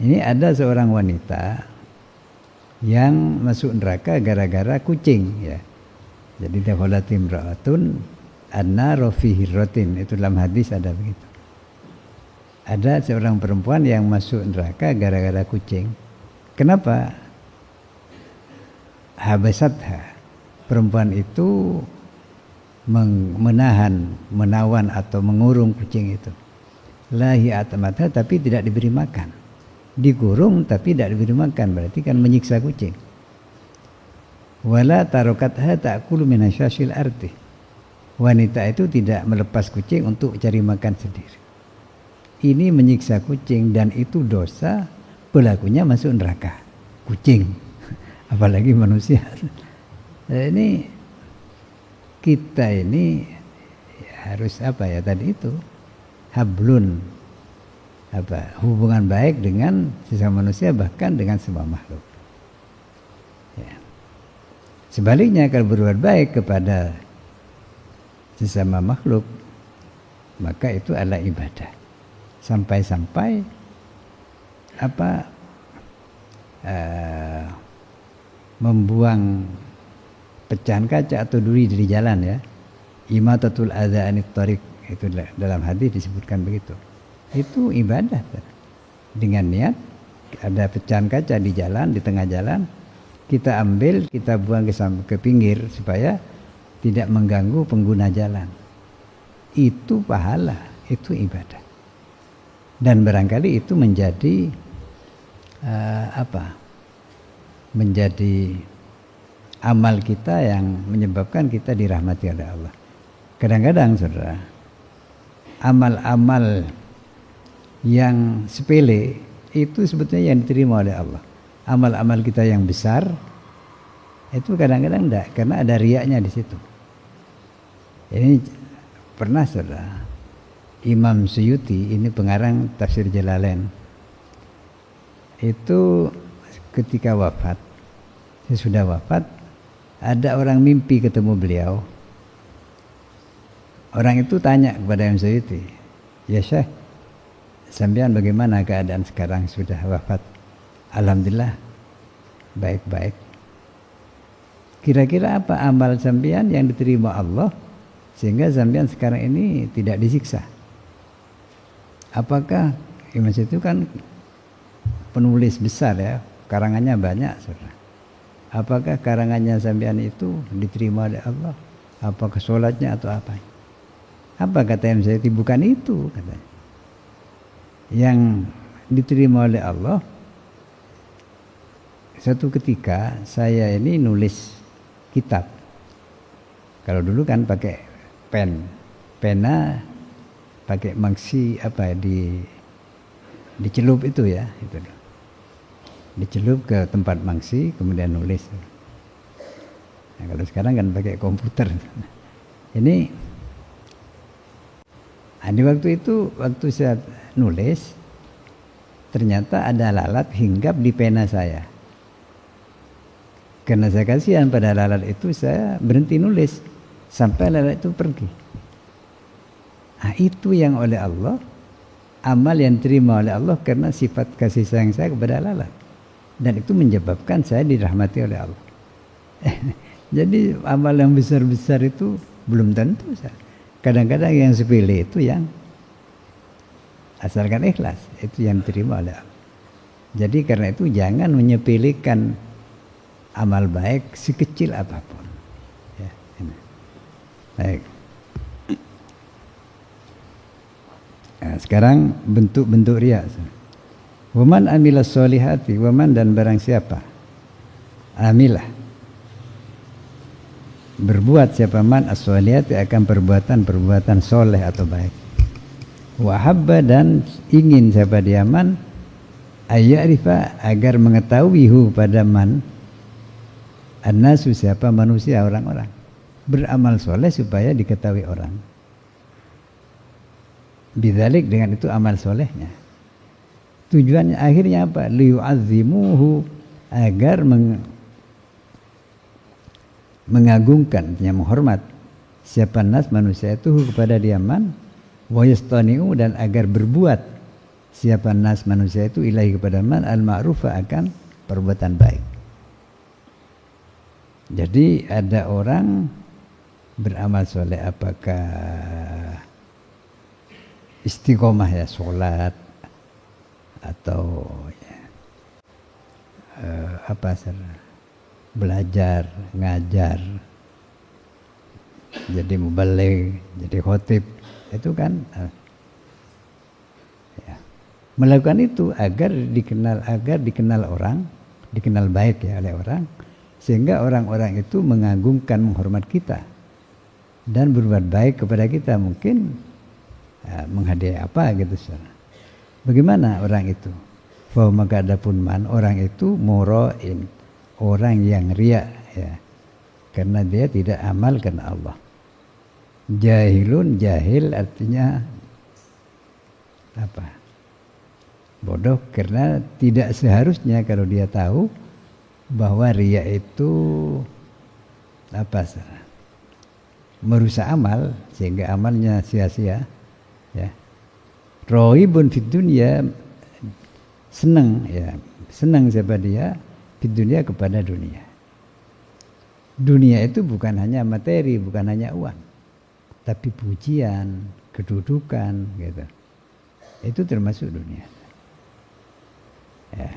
Ini ada seorang wanita yang masuk neraka gara-gara kucing ya. Jadi dakhalat imra'atun an-nar fi hirratin, itu dalam hadis ada begitu. Ada seorang perempuan yang masuk neraka gara-gara kucing. Kenapa? Habasatha, perempuan itu menawan atau mengurung kucing itu. Lahi atamatha, tapi tidak diberi makan. Dikurung tapi tidak diberi makan, berarti kan menyiksa kucing. Wala tarokatha ta'kulu minasyasil arti. Wanita itu tidak melepas kucing untuk cari makan sendiri. Ini menyiksa kucing dan itu dosa, pelakunya masuk neraka. Kucing, apalagi manusia. Nah, ini kita ini harus tadi itu hablun, hubungan baik dengan sesama manusia, bahkan dengan semua makhluk. Ya. Sebaliknya kalau berbuat baik kepada sesama makhluk, maka itu adalah ibadah. Sampai-sampai membuang pecahan kaca atau duri dari jalan ya. Imatatul adza anit thariq, itu dalam hadis disebutkan begitu. Itu ibadah. Dengan niat ada pecahan kaca di jalan, di tengah jalan, kita ambil, kita buang ke pinggir supaya tidak mengganggu pengguna jalan. Itu pahala, itu ibadah. Dan barangkali itu menjadi menjadi amal kita yang menyebabkan kita dirahmati oleh Allah. Kadang-kadang saudara, amal-amal yang sepele itu sebetulnya yang diterima oleh Allah. Amal-amal kita yang besar itu kadang-kadang enggak, karena ada riaknya di situ. Ini pernah saudara, Imam Suyuti, ini pengarang Tafsir Jalalain, itu ketika wafat, sesudah wafat, ada orang mimpi ketemu beliau. Orang itu tanya kepada Imam Suyuti, Ya Syekh, sampean bagaimana keadaan sekarang sudah wafat? Alhamdulillah baik-baik. Kira-kira apa amal sampean yang diterima Allah sehingga sampean sekarang ini tidak disiksa? Apakah Imam itu kan penulis besar ya, karangannya banyak, saudara. Apakah karangannya sampean itu diterima oleh Allah? Apakah sholatnya atau apa? Apa kata Imam Syafi'i? Bukan itu katanya. Yang diterima oleh Allah, suatu ketika saya ini nulis kitab. Kalau dulu kan pakai pena pakai mangsi apa dicelup itu ya, itu. Dicelup ke tempat mangsi kemudian nulis. Nah, kalau sekarang kan pakai komputer. Ini di waktu itu, waktu saya nulis, ternyata ada lalat hinggap di pena saya. Karena saya kasihan pada lalat itu, saya berhenti nulis sampai lalat itu pergi. Nah, itu yang oleh Allah, amal yang diterima oleh Allah karena sifat kasih sayang saya kepada lalat. Dan itu menyebabkan saya dirahmati oleh Allah. Jadi amal yang besar-besar itu belum tentu. Kadang-kadang yang sepele itu yang asalkan ikhlas, itu yang diterima oleh Allah. Jadi karena itu jangan menyepelekan amal baik sekecil apapun. Ya, ini. Baik. Nah, sekarang bentuk-bentuk riya. Waman amilas solihati, waman dan barang siapa amilah berbuat siapa man as-solihati akan perbuatan soleh atau baik. Wahabba dan ingin siapa dia man ayyarifa agar mengetahui pada man annasu siapa manusia orang-orang. Beramal soleh supaya diketahui orang. Bidzalik dengan itu amal solehnya. Tujuannya akhirnya apa? Liyu'azzimuhu agar mengagungkan, menghormat siapa nas manusia itu kepada dia man wa yastani'u dan agar berbuat siapa nas manusia itu ilahi kepada man al-ma'rufa akan perbuatan baik. Jadi ada orang beramal soleh, apakah istiqomah ya sholat atau ya, belajar, ngajar, jadi mubaligh, jadi khotib, itu kan ya, melakukan itu agar dikenal orang, dikenal baik ya oleh orang, sehingga orang-orang itu mengagungkan, menghormat kita dan berbuat baik kepada kita, mungkin menghadiahi apa gitu. Bagaimana orang itu? Bahwa maka adapun man, orang itu murain, orang yang riya ya, karena dia tidak amal karena Allah. Jahilun, jahil artinya apa? Bodoh, karena tidak seharusnya kalau dia tahu bahwa riya itu apa? Merusak amal sehingga amalnya sia-sia ya. Rohibun fid dunya, senang ya, senang siapa dia fid dunya kepada dunia. Dunia itu bukan hanya materi, bukan hanya uang, tapi pujian, kedudukan gitu. Itu termasuk dunia. Ya.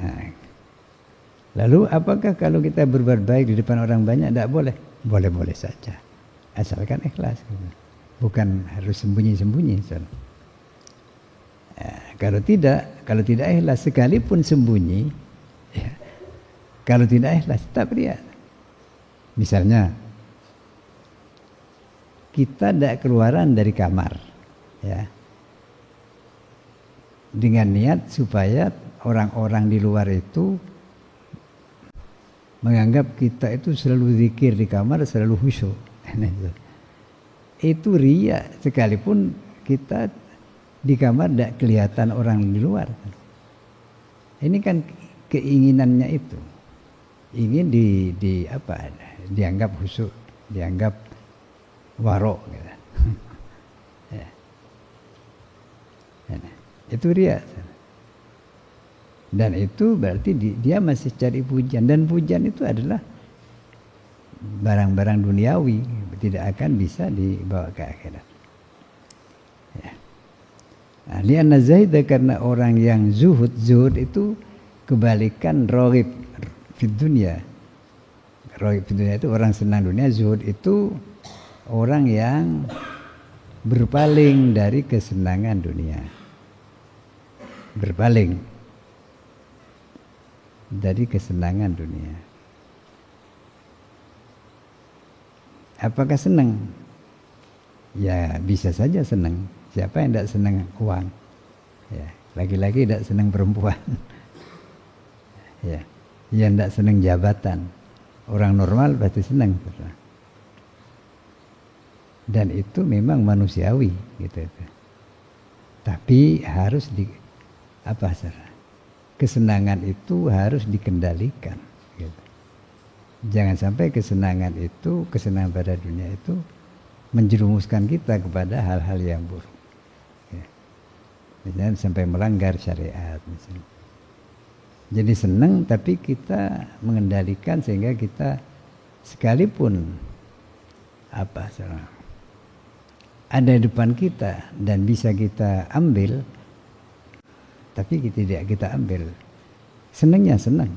Nah. Lalu apakah kalau kita berbuat baik di depan orang banyak tidak boleh? Boleh-boleh saja, asalkan ikhlas gitu. Bukan harus sembunyi-sembunyi. Ya, kalau tidak ikhlas sekalipun sembunyi, ya, kalau tidak ikhlas tetap riya. Misalnya kita tidak keluaran dari kamar, ya, dengan niat supaya orang-orang di luar itu menganggap kita itu selalu zikir di kamar, selalu khusyuk. Itu riya, sekalipun kita di kamar tidak kelihatan orang di luar. Ini kan keinginannya itu, ingin dianggap khusyuk, dianggap warok gitu. Ya. Itu riya. Dan itu berarti dia masih cari pujian, dan pujian itu adalah barang-barang duniawi, tidak akan bisa dibawa ke akhirat. Ya. Nah, lianna zahida, karena orang yang zuhud itu kebalikan rohib fid dunya. Rohib fid dunya itu orang senang dunia, zuhud itu orang yang berpaling dari kesenangan dunia. Berpaling dari kesenangan dunia. Apakah senang? Ya bisa saja senang. Siapa yang tidak senang uang? Ya, laki-laki tidak senang perempuan. Ya, yang tidak senang jabatan. Orang normal pasti senang. Dan itu memang manusiawi, gitu. Tapi harus kesenangan itu harus dikendalikan, gitu. Jangan sampai kesenangan pada dunia itu menjerumuskan kita kepada hal-hal yang buruk. Ya. Misalnya sampai melanggar syariat, misalnya. Jadi senang tapi kita mengendalikan sehingga kita sekalipun ada di depan kita dan bisa kita ambil, tapi tidak kita ambil. Senangnya senang.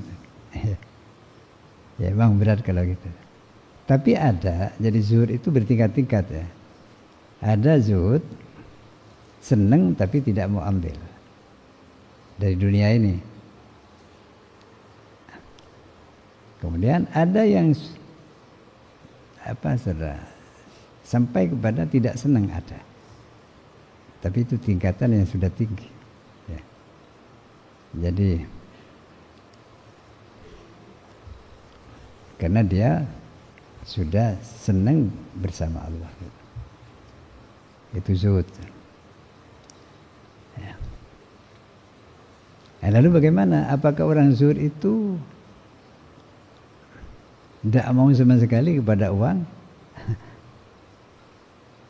Ya memang berat kalau gitu. Tapi ada, jadi zuhud itu bertingkat-tingkat ya. Ada zuhud senang tapi tidak mau ambil dari dunia ini. Kemudian ada yang sampai kepada tidak senang ada. Tapi itu tingkatan yang sudah tinggi. Ya. Jadi karena dia sudah senang bersama Allah. Itu zuhud. Ya. Lalu bagaimana? Apakah orang zuhud itu tidak mau sama sekali kepada uang?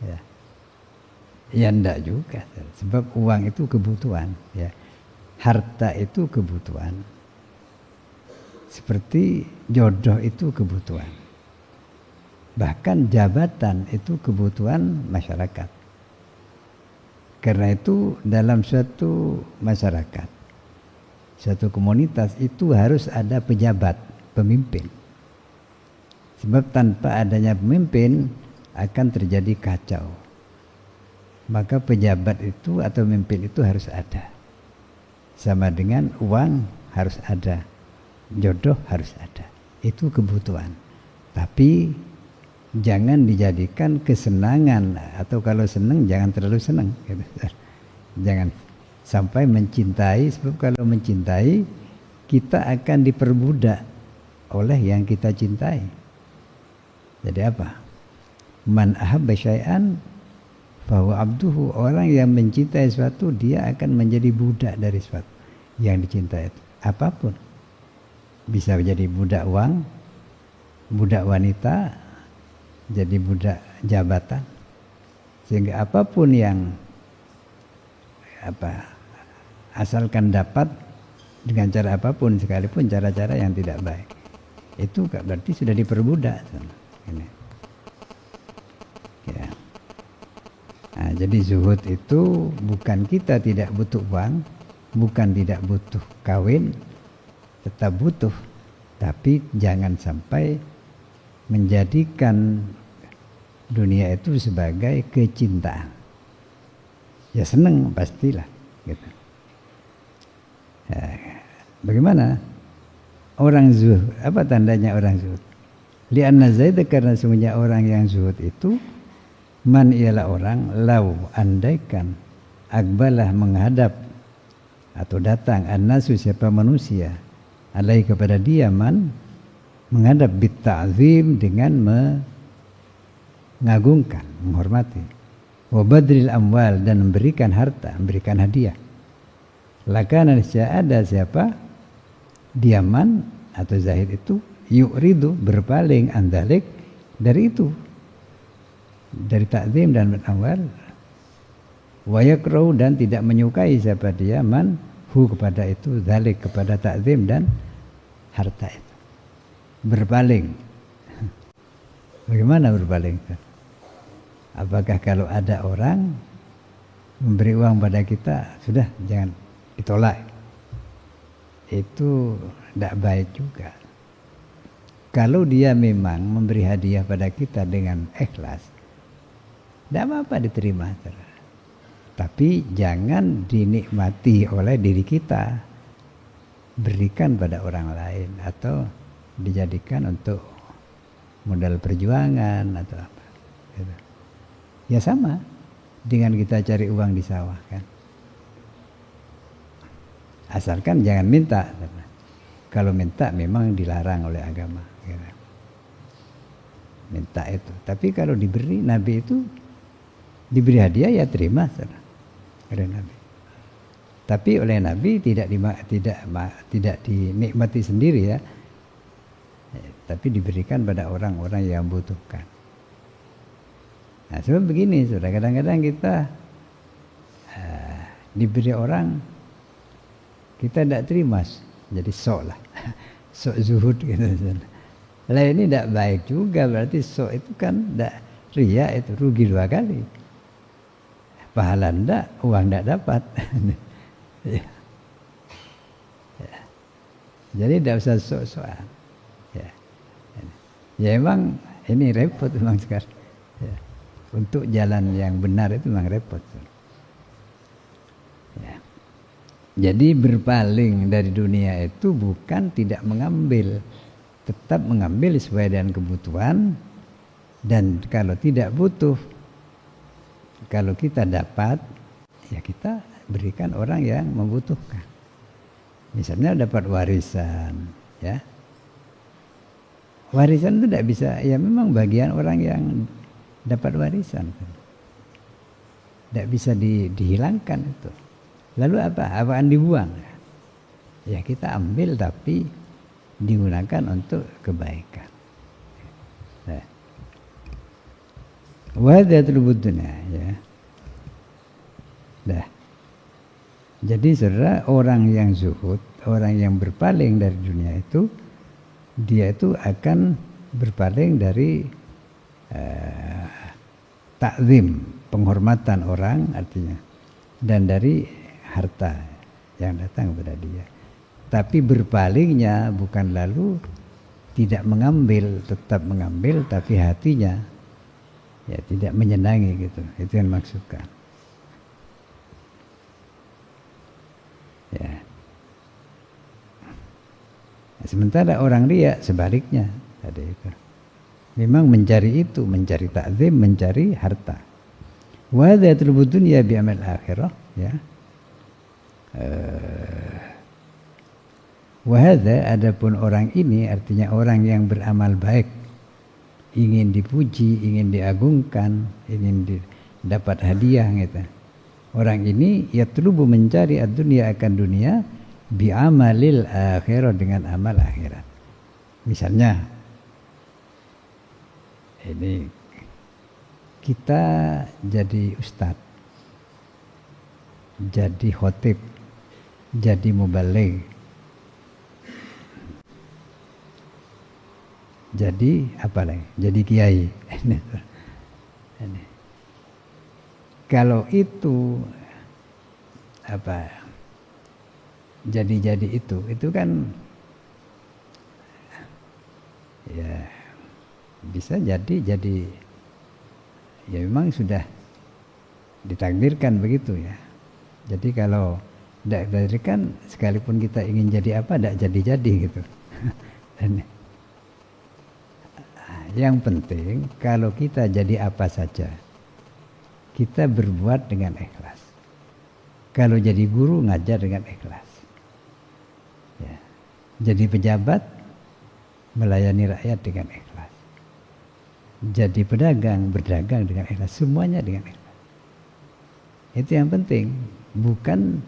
Ya. Ya enggak juga, sebab uang itu kebutuhan, ya. Harta itu kebutuhan. Seperti jodoh itu kebutuhan. Bahkan jabatan itu kebutuhan masyarakat. Karena itu dalam suatu masyarakat, suatu komunitas itu harus ada pejabat, pemimpin. Sebab tanpa adanya pemimpin akan terjadi kacau. Maka pejabat itu atau pemimpin itu harus ada. Sama dengan uang harus ada, jodoh harus ada. Itu kebutuhan. Tapi jangan dijadikan kesenangan, atau kalau senang jangan terlalu senang. Jangan sampai mencintai, sebab kalau mencintai kita akan diperbudak oleh yang kita cintai. Jadi apa? Man ahabba syai'an fahuwa abduhu. Orang yang mencintai sesuatu dia akan menjadi budak dari sesuatu yang dicintai itu. Apapun. Bisa menjadi budak uang, budak wanita, jadi budak jabatan. Sehingga apapun yang asalkan dapat dengan cara apapun, sekalipun cara-cara yang tidak baik, itu berarti sudah diperbudak. Ini. Ya. Nah, jadi zuhud itu bukan kita tidak butuh uang, bukan tidak butuh kawin, tetap butuh, tapi jangan sampai menjadikan dunia itu sebagai kecintaan. Ya senang pastilah, gitu. Ya, bagaimana orang zuhud? Apa tandanya orang zuhud? Lianna zaida, karena semuanya orang yang zuhud itu man, ialah orang lau, andaikan akbalah menghadap atau datang annasu, siapa manusia, alai kepada dia, man menghadap bitta'zim, dengan mengagungkan, menghormati, wa badril amwal, dan memberikan harta, memberikan hadiah, lakana ada siapa diaman atau zahid itu, yu'ridu, berpaling, andalik, dari itu, dari takzim dan awal. Wa yakrahu dan tidak menyukai siapa dia man hu kepada itu zalik kepada takzim dan harta itu. Berpaling. Bagaimana berpaling? Apakah kalau ada orang memberi uang pada kita, sudah jangan ditolak? Itu tidak baik juga. Kalau dia memang memberi hadiah pada kita dengan ikhlas, tidak apa-apa diterima. Tapi jangan dinikmati oleh diri kita, berikan pada orang lain atau dijadikan untuk modal perjuangan atau apa. Ya sama dengan kita cari uang di sawah kan. Asalkan jangan minta. Kalau minta memang dilarang oleh agama. Minta itu. Tapi kalau diberi, Nabi itu diberi hadiah ya terima oleh Nabi. Tapi oleh Nabi tidak dinikmati sendiri ya. Tapi diberikan pada orang-orang yang membutuhkan. Nah, sebab begini, sudah kadang-kadang kita diberi orang, kita tidak terima, jadi sok lah, sok zuhud gitu. Lah ini tidak baik juga, berarti sok itu kan tidak riya, itu rugi dua kali. Pahala tidak, uang tidak dapat. Jadi tidak usah sok-sokan. Ya emang ini repot memang sekarang. Ya. Untuk jalan yang benar itu memang repot. Ya. Jadi berpaling dari dunia itu bukan tidak mengambil, tetap mengambil sesuai dengan kebutuhan. Dan kalau tidak butuh, kalau kita dapat, ya kita berikan orang yang membutuhkan. Misalnya dapat warisan, ya. Warisan itu tidak bisa, ya memang bagian orang yang dapat warisan. Tidak bisa dihilangkan itu. Lalu apa? Apaan dibuang? Ya kita ambil tapi digunakan untuk kebaikan. Wadatul budunya, ya. Dah. Jadi saudara, orang yang zuhud, orang yang berpaling dari dunia itu, dia itu akan berpaling dari takzim, penghormatan orang artinya, dan dari harta yang datang kepada dia. Tapi berpalingnya bukan lalu tidak mengambil, tetap mengambil, tapi hatinya ya tidak menyenangi gitu. Itu yang maksudkan. Ya. Sementara orang riya sebaliknya tadi itu. Memang mencari itu, mencari takzim, mencari harta. Wa dzatul dunya bi amal akhirah, ya. Wa hadza, adapun orang ini artinya orang yang beramal baik, ingin dipuji, ingin diagungkan, ingin dapat hadiah gitu. Orang ini yatlubu mencari ad-dunya akan dunia bi amalil akhirah dengan amal akhirat. Misalnya ini kita jadi ustadz, jadi khotib, jadi mubaligh, jadi apa lagi? Jadi kiai. Kalau itu apa? Jadi itu kan ya bisa jadi ya memang sudah ditakdirkan begitu ya. Jadi kalau tidak ditakdirkan, sekalipun kita ingin jadi apa, tidak jadi gitu. Dan yang penting kalau kita jadi apa saja, kita berbuat dengan ikhlas. Kalau jadi guru, ngajar dengan ikhlas. Ya. Jadi pejabat, melayani rakyat dengan ikhlas. Jadi pedagang, berdagang dengan ikhlas. Semuanya dengan ikhlas. Itu yang penting. Bukan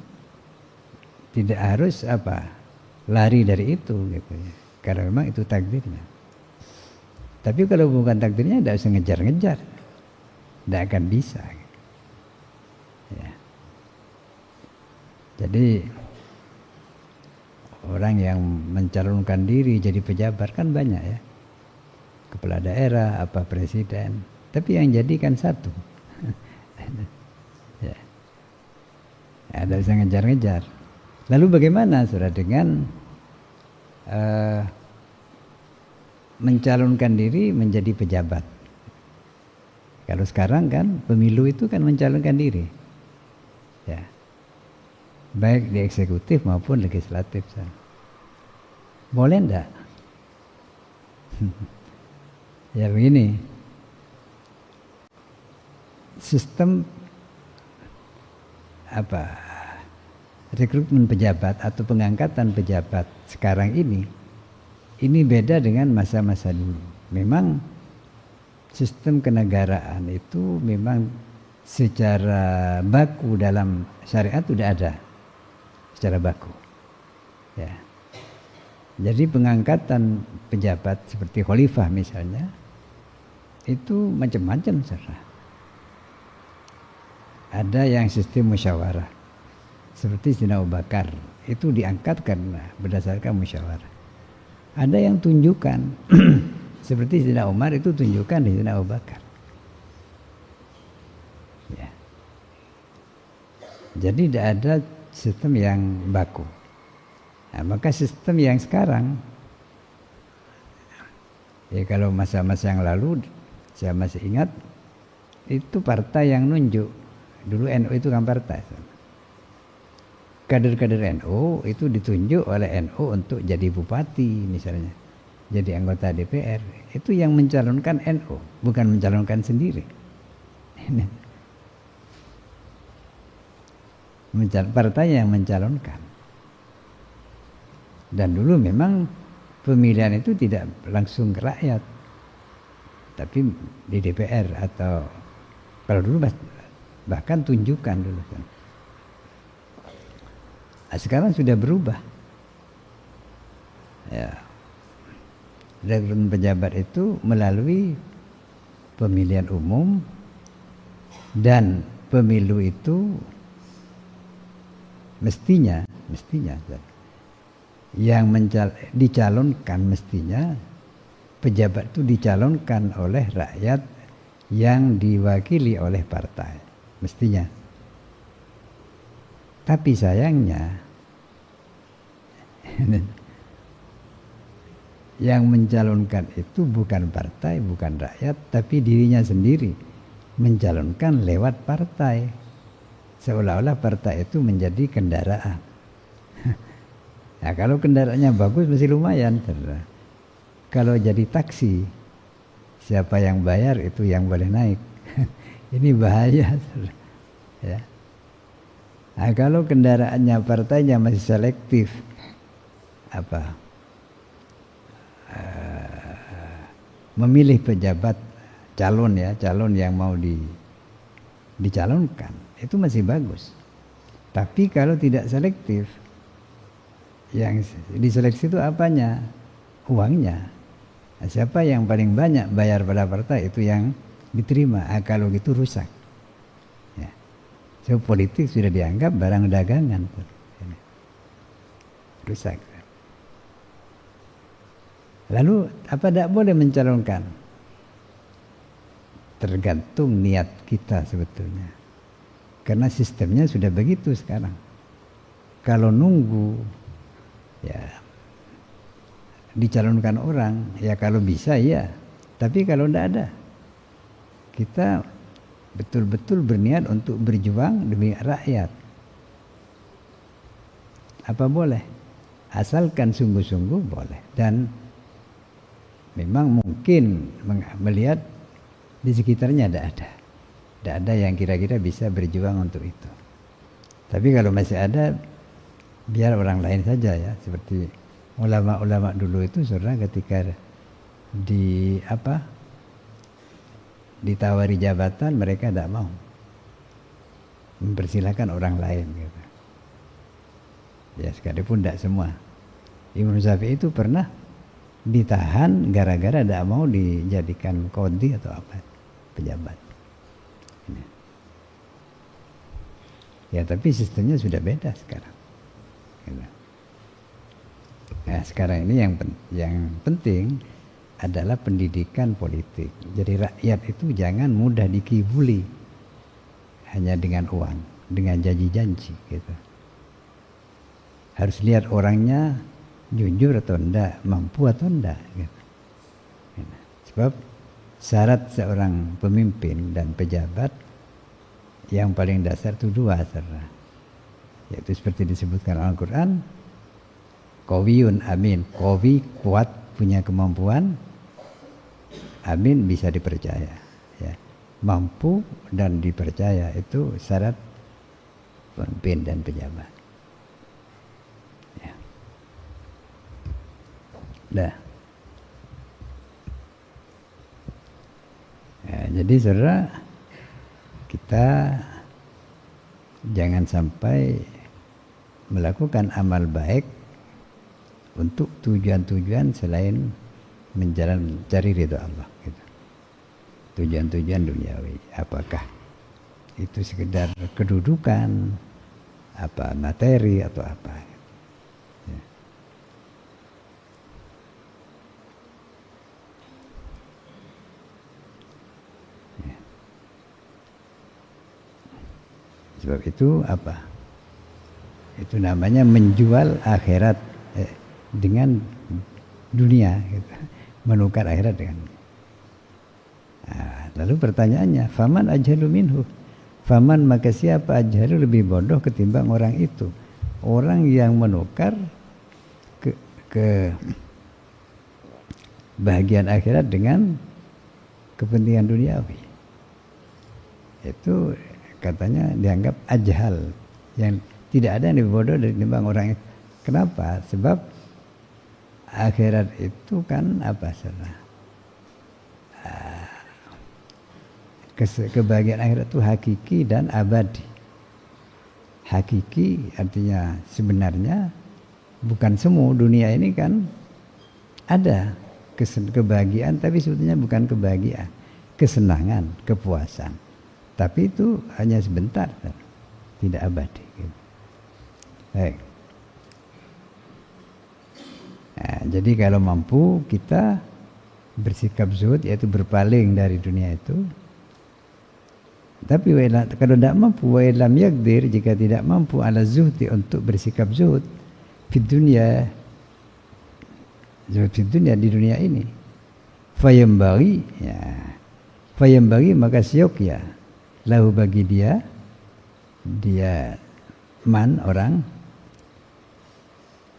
tidak harus apa lari dari itu gitu ya. Karena memang itu takdirnya. Tapi kalau bukan takdirnya, tidak usah ngejar-ngejar. tidak akan bisa. Ya. Jadi orang yang mencalonkan diri jadi pejabat kan banyak ya, kepala daerah, apa presiden, tapi yang jadi kan satu. Ya. Ada bisa ngejar-ngejar. Lalu bagaimana saudara dengan mencalonkan diri menjadi pejabat? Kalau sekarang kan pemilu itu kan mencalonkan diri, ya, baik di eksekutif maupun legislatif. Boleh enggak? Ya begini, sistem rekrutmen pejabat atau pengangkatan pejabat sekarang ini beda dengan masa-masa dulu. Memang sistem kenegaraan itu memang secara baku dalam syariat sudah ada secara baku. Ya. Jadi pengangkatan pejabat seperti khalifah misalnya itu macam-macam saudara. Ada yang sistem musyawarah seperti Sayyidina Abu Bakar itu diangkat karena berdasarkan musyawarah. Ada yang tunjukkan seperti Sayyidina Umar itu tunjukkan di Sayyidina Abu Bakar. Ya. Jadi tidak ada sistem yang baku. Nah, maka sistem yang sekarang, ya kalau masa-masa yang lalu saya masih ingat itu partai yang nunjuk. Dulu NU itu kan partai. Kader-kader NU itu ditunjuk oleh NU untuk jadi bupati misalnya, jadi anggota DPR. Itu yang mencalonkan NU, bukan mencalonkan sendiri. Partai yang mencalonkan. Dan dulu memang pemilihan itu tidak langsung ke rakyat, tapi di DPR atau kalau dulu bahkan tunjukkan dulu kan. Nah, sekarang sudah berubah. Ya. Rekrutmen pejabat itu melalui pemilihan umum, dan pemilu itu mestinya yang dicalonkan, mestinya pejabat itu dicalonkan oleh rakyat yang diwakili oleh partai, mestinya. Tapi sayangnya yang mencalonkan itu bukan partai, bukan rakyat, tapi dirinya sendiri mencalonkan lewat partai, seolah-olah partai itu menjadi kendaraan. Nah, kalau kendaraannya bagus masih lumayan, saudara. Kalau jadi taksi, siapa yang bayar itu yang boleh naik. Ini bahaya, saudara. Ya. Nah, kalau kendaraannya partainya masih selektif, memilih pejabat calon yang mau dicalonkan, itu masih bagus. Tapi kalau tidak selektif, yang diseleksi itu apanya? Uangnya. Nah, siapa yang paling banyak bayar pada partai itu yang diterima. Kalau gitu rusak. Ya. So, politik sudah dianggap barang dagangan. Rusak. Lalu apa tidak boleh mencalonkan? Tergantung niat kita sebetulnya. Karena sistemnya sudah begitu sekarang. Kalau nunggu ya dicalonkan orang, ya kalau bisa ya. Tapi kalau tidak ada, kita betul-betul berniat untuk berjuang demi rakyat. Apa boleh? Asalkan sungguh-sungguh boleh. Dan memang mungkin melihat di sekitarnya tidak ada yang kira-kira bisa berjuang untuk itu. Tapi kalau masih ada, biar orang lain saja ya. Seperti ulama-ulama dulu itu, saudara, ketika ditawari jabatan mereka tidak mau, mempersilahkan orang lain gitu. Ya sekalipun tidak semua. Imam Syafi'i itu pernah ditahan gara-gara tidak mau dijadikan qadhi atau apa, pejabat. Ya tapi sistemnya sudah beda sekarang. Nah, sekarang ini yang penting adalah pendidikan politik. Jadi rakyat itu jangan mudah dikibuli hanya dengan uang, dengan janji-janji gitu. Harus lihat orangnya jujur atau enggak, mampu atau enggak gitu. Sebab syarat seorang pemimpin dan pejabat yang paling dasar itu dua sebenarnya. Yaitu seperti disebutkan Al-Quran, qawiyun amin. Qawi kuat, punya kemampuan, amin bisa dipercaya. Ya. Mampu dan dipercaya itu syarat pemimpin dan pejabat. Ya. Dah. Ya, jadi saudara, kita jangan sampai melakukan amal baik untuk tujuan-tujuan selain mencari ridho Allah gitu. Tujuan-tujuan duniawi, apakah itu sekedar kedudukan, apa materi atau apa ya. Ya. Sebab itu apa? Itu namanya menjual akhirat dengan dunia gitu. Menukar akhirat dengan lalu pertanyaannya, faman ajhalu minhu? Faman maka siapa ajhalu lebih bodoh ketimbang orang itu? Orang yang menukar ke bahagian akhirat dengan kepentingan duniawi. Itu katanya dianggap ajhal, yang tidak ada yang lebih bodoh dari ketimbang orang itu. Kenapa? Sebab akhirat itu kan apa salah? Kebahagiaan akhirat itu hakiki dan abadi. Hakiki artinya sebenarnya bukan semu. Dunia ini kan ada kebahagiaan, tapi sebetulnya bukan kebahagiaan, kesenangan, kepuasan. Tapi itu hanya sebentar, tidak abadi. Baik. Nah, jadi kalau mampu kita bersikap zuhud, yaitu berpaling dari dunia itu. Tapi kalau tidak mampu, wa lam yaqdir, jika tidak mampu ala zuhdi untuk bersikap zuhud di dunia, zuhud di dunia, di dunia ini, fayambagi maka syukya lahu bagi dia man orang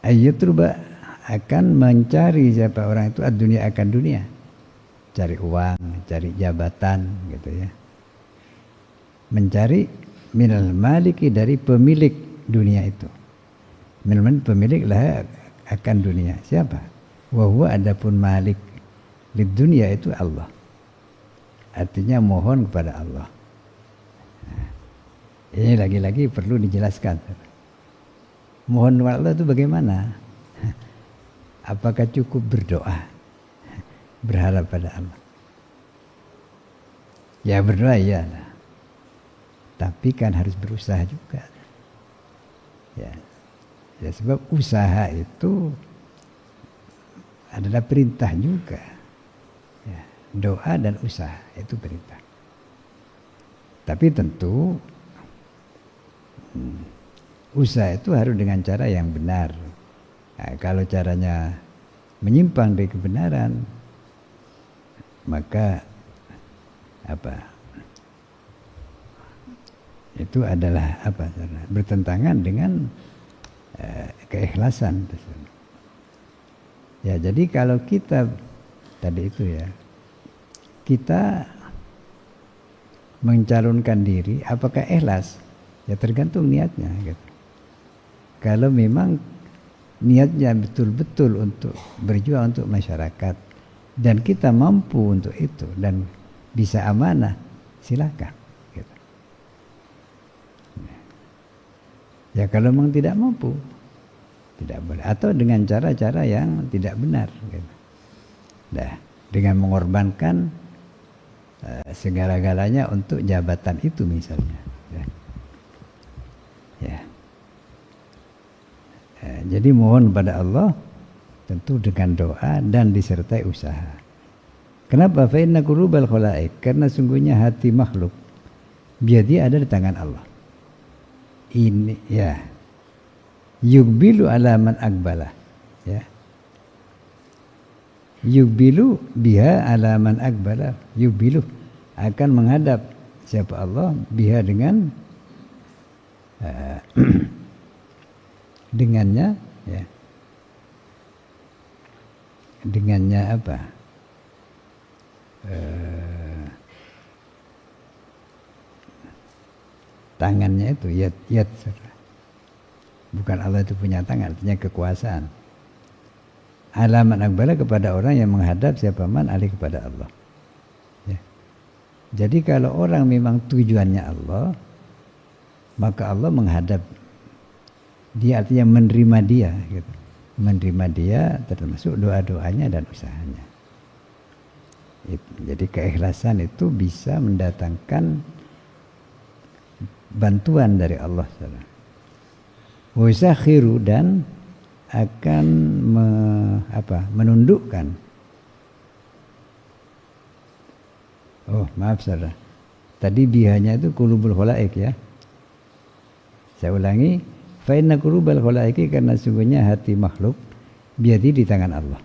ayyutruba akan mencari siapa orang itu ad-dunia akan dunia, cari uang, cari jabatan gitu ya. Mencari minal maliki dari pemilik dunia itu. Minal pemilik lah akan dunia. Siapa? Wa huwa adapun malik lid dunia itu Allah. Artinya mohon kepada Allah. Nah, ini lagi-lagi perlu dijelaskan. Mohon kepada Allah itu bagaimana? Apakah cukup berdoa? Berharap pada Allah? Ya berdoa ya. Tapi kan harus berusaha juga. Ya sebab usaha itu adalah perintah juga. Ya, doa dan usaha itu perintah. Tapi tentu usaha itu harus dengan cara yang benar. Nah, kalau caranya menyimpang dari kebenaran, maka itu adalah bertentangan dengan keikhlasan. Ya, jadi kalau kita tadi itu ya, kita mencalonkan diri, apakah ikhlas? Ya tergantung niatnya gitu. Kalau memang niatnya betul-betul untuk berjuang untuk masyarakat dan kita mampu untuk itu dan bisa amanah, silakan. Ya kalau memang tidak mampu, tidak boleh. Atau dengan cara-cara yang tidak benar. Gitu. Nah, dengan mengorbankan segala-galanya untuk jabatan itu misalnya. Ya. Jadi mohon pada Allah tentu dengan doa dan disertai usaha. Kenapa? Fa inna qulubal khalaik, karena sungguhnya hati makhluk biadi ada di tangan Allah. Ini ya. Yukbilu ala man akbala. Ya. Yukbilu biha ala man akbala. Yukbilu akan menghadap siapa Allah biha dengan dengannya ya. Dengannya apa? Tangannya itu yad. Bukan Allah itu punya tangan, artinya kekuasaan. Alaman akbala kepada orang yang menghadap siapa man alih kepada Allah. Ya. Jadi kalau orang memang tujuannya Allah, maka Allah menghadap dia, artinya menerima dia. Gitu. Menerima dia termasuk doa-doanya dan usahanya. Jadi keikhlasan itu bisa mendatangkan bantuan dari Allah SWT. Wasakhiru dan akan menundukkan. Oh maaf saudara, tadi bihanya itu qulubul khalaik ya. Saya ulangi, fa inna qulubal khalaiki, karena sungguhnya hati makhluk biadi di tangan Allah.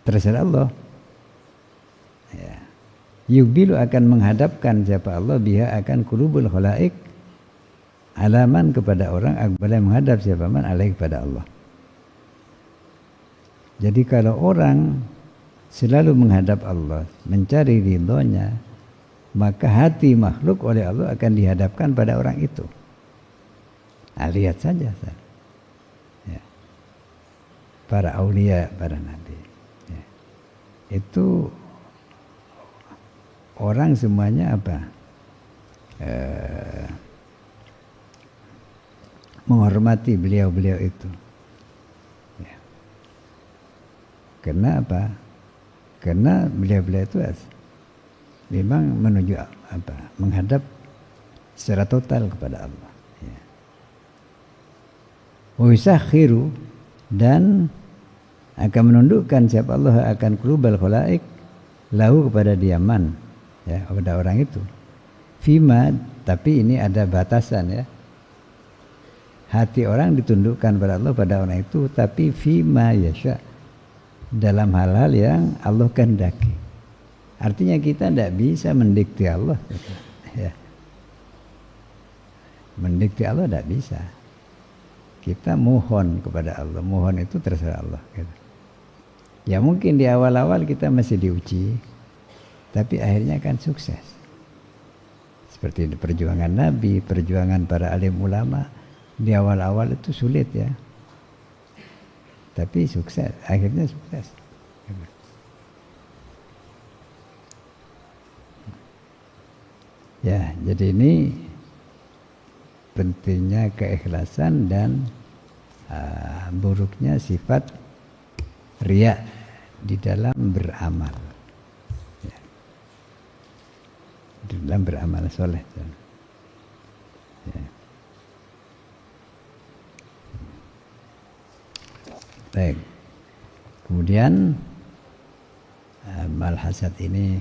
Terserah Allah. Ya. Yukbilu akan menghadapkan siapa Allah biha akan qulubul khalaik, alaman kepada orang akbala menghadap siapa man alaih kepada Allah. Jadi kalau orang selalu menghadap Allah, mencari ridhonya, maka hati makhluk oleh Allah akan dihadapkan pada orang itu. Nah, lihat saja. Ya. Para aulia, para nabi. Ya. Itu orang semuanya apa? Menghormati beliau-beliau itu. Ya. Karena apa? Karena beliau-beliau itu memang menuju apa? Menghadap secara total kepada Allah. Ya. Wasakhiru dan akan menundukkan siapa Allah akan qulubal khalaik lahu kepada diaman ya kepada orang itu. Fima, tapi ini ada batasan ya. Hati orang ditundukkan pada Allah pada orang itu, tapi fima yasha, dalam hal-hal yang Allah kehendaki. Artinya kita tidak bisa mendikte Allah. Ya. Mendikte Allah tidak bisa. Kita mohon kepada Allah. Mohon itu terserah Allah. Gitu. Ya mungkin di awal-awal kita masih diuji, tapi akhirnya akan sukses. Seperti perjuangan Nabi, perjuangan para alim ulama. Di awal-awal itu sulit ya, tapi sukses, akhirnya sukses. Ya, jadi ini pentingnya keikhlasan dan buruknya sifat riya di dalam beramal. Ya. Di dalam beramal soleh. Ya. Baik. Kemudian malhasad ini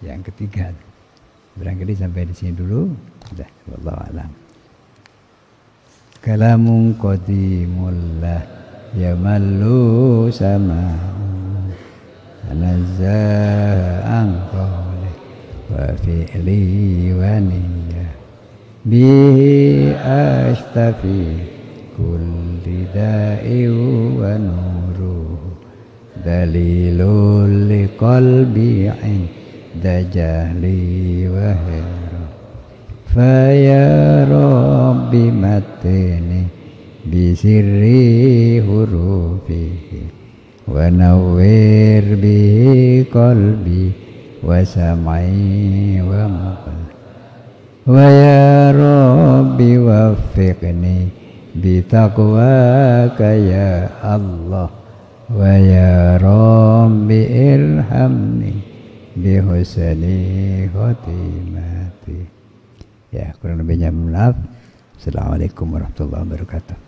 yang ketiga. Barangkali sampai di sini dulu. Sudah, wallahu a'lam. Kalamun qadimullah yamallu sama'u anazza'an qawli wa fi'li wa niyyah bihi ashtafi kulli da'i wa nuruhu dalilul liqalbi inda jahli wa hira fa ya rabbi matini bisirri hurufihi wa nawwir bihi qalbi wa sam'i wa maqal wa ya rabbi waffiqni bitaqwaka ya Allah wa ya rabbi irhamni bihusni khotimati. Ya, kurang lebihnya maaf. Assalamualaikum warahmatullahi wabarakatuh.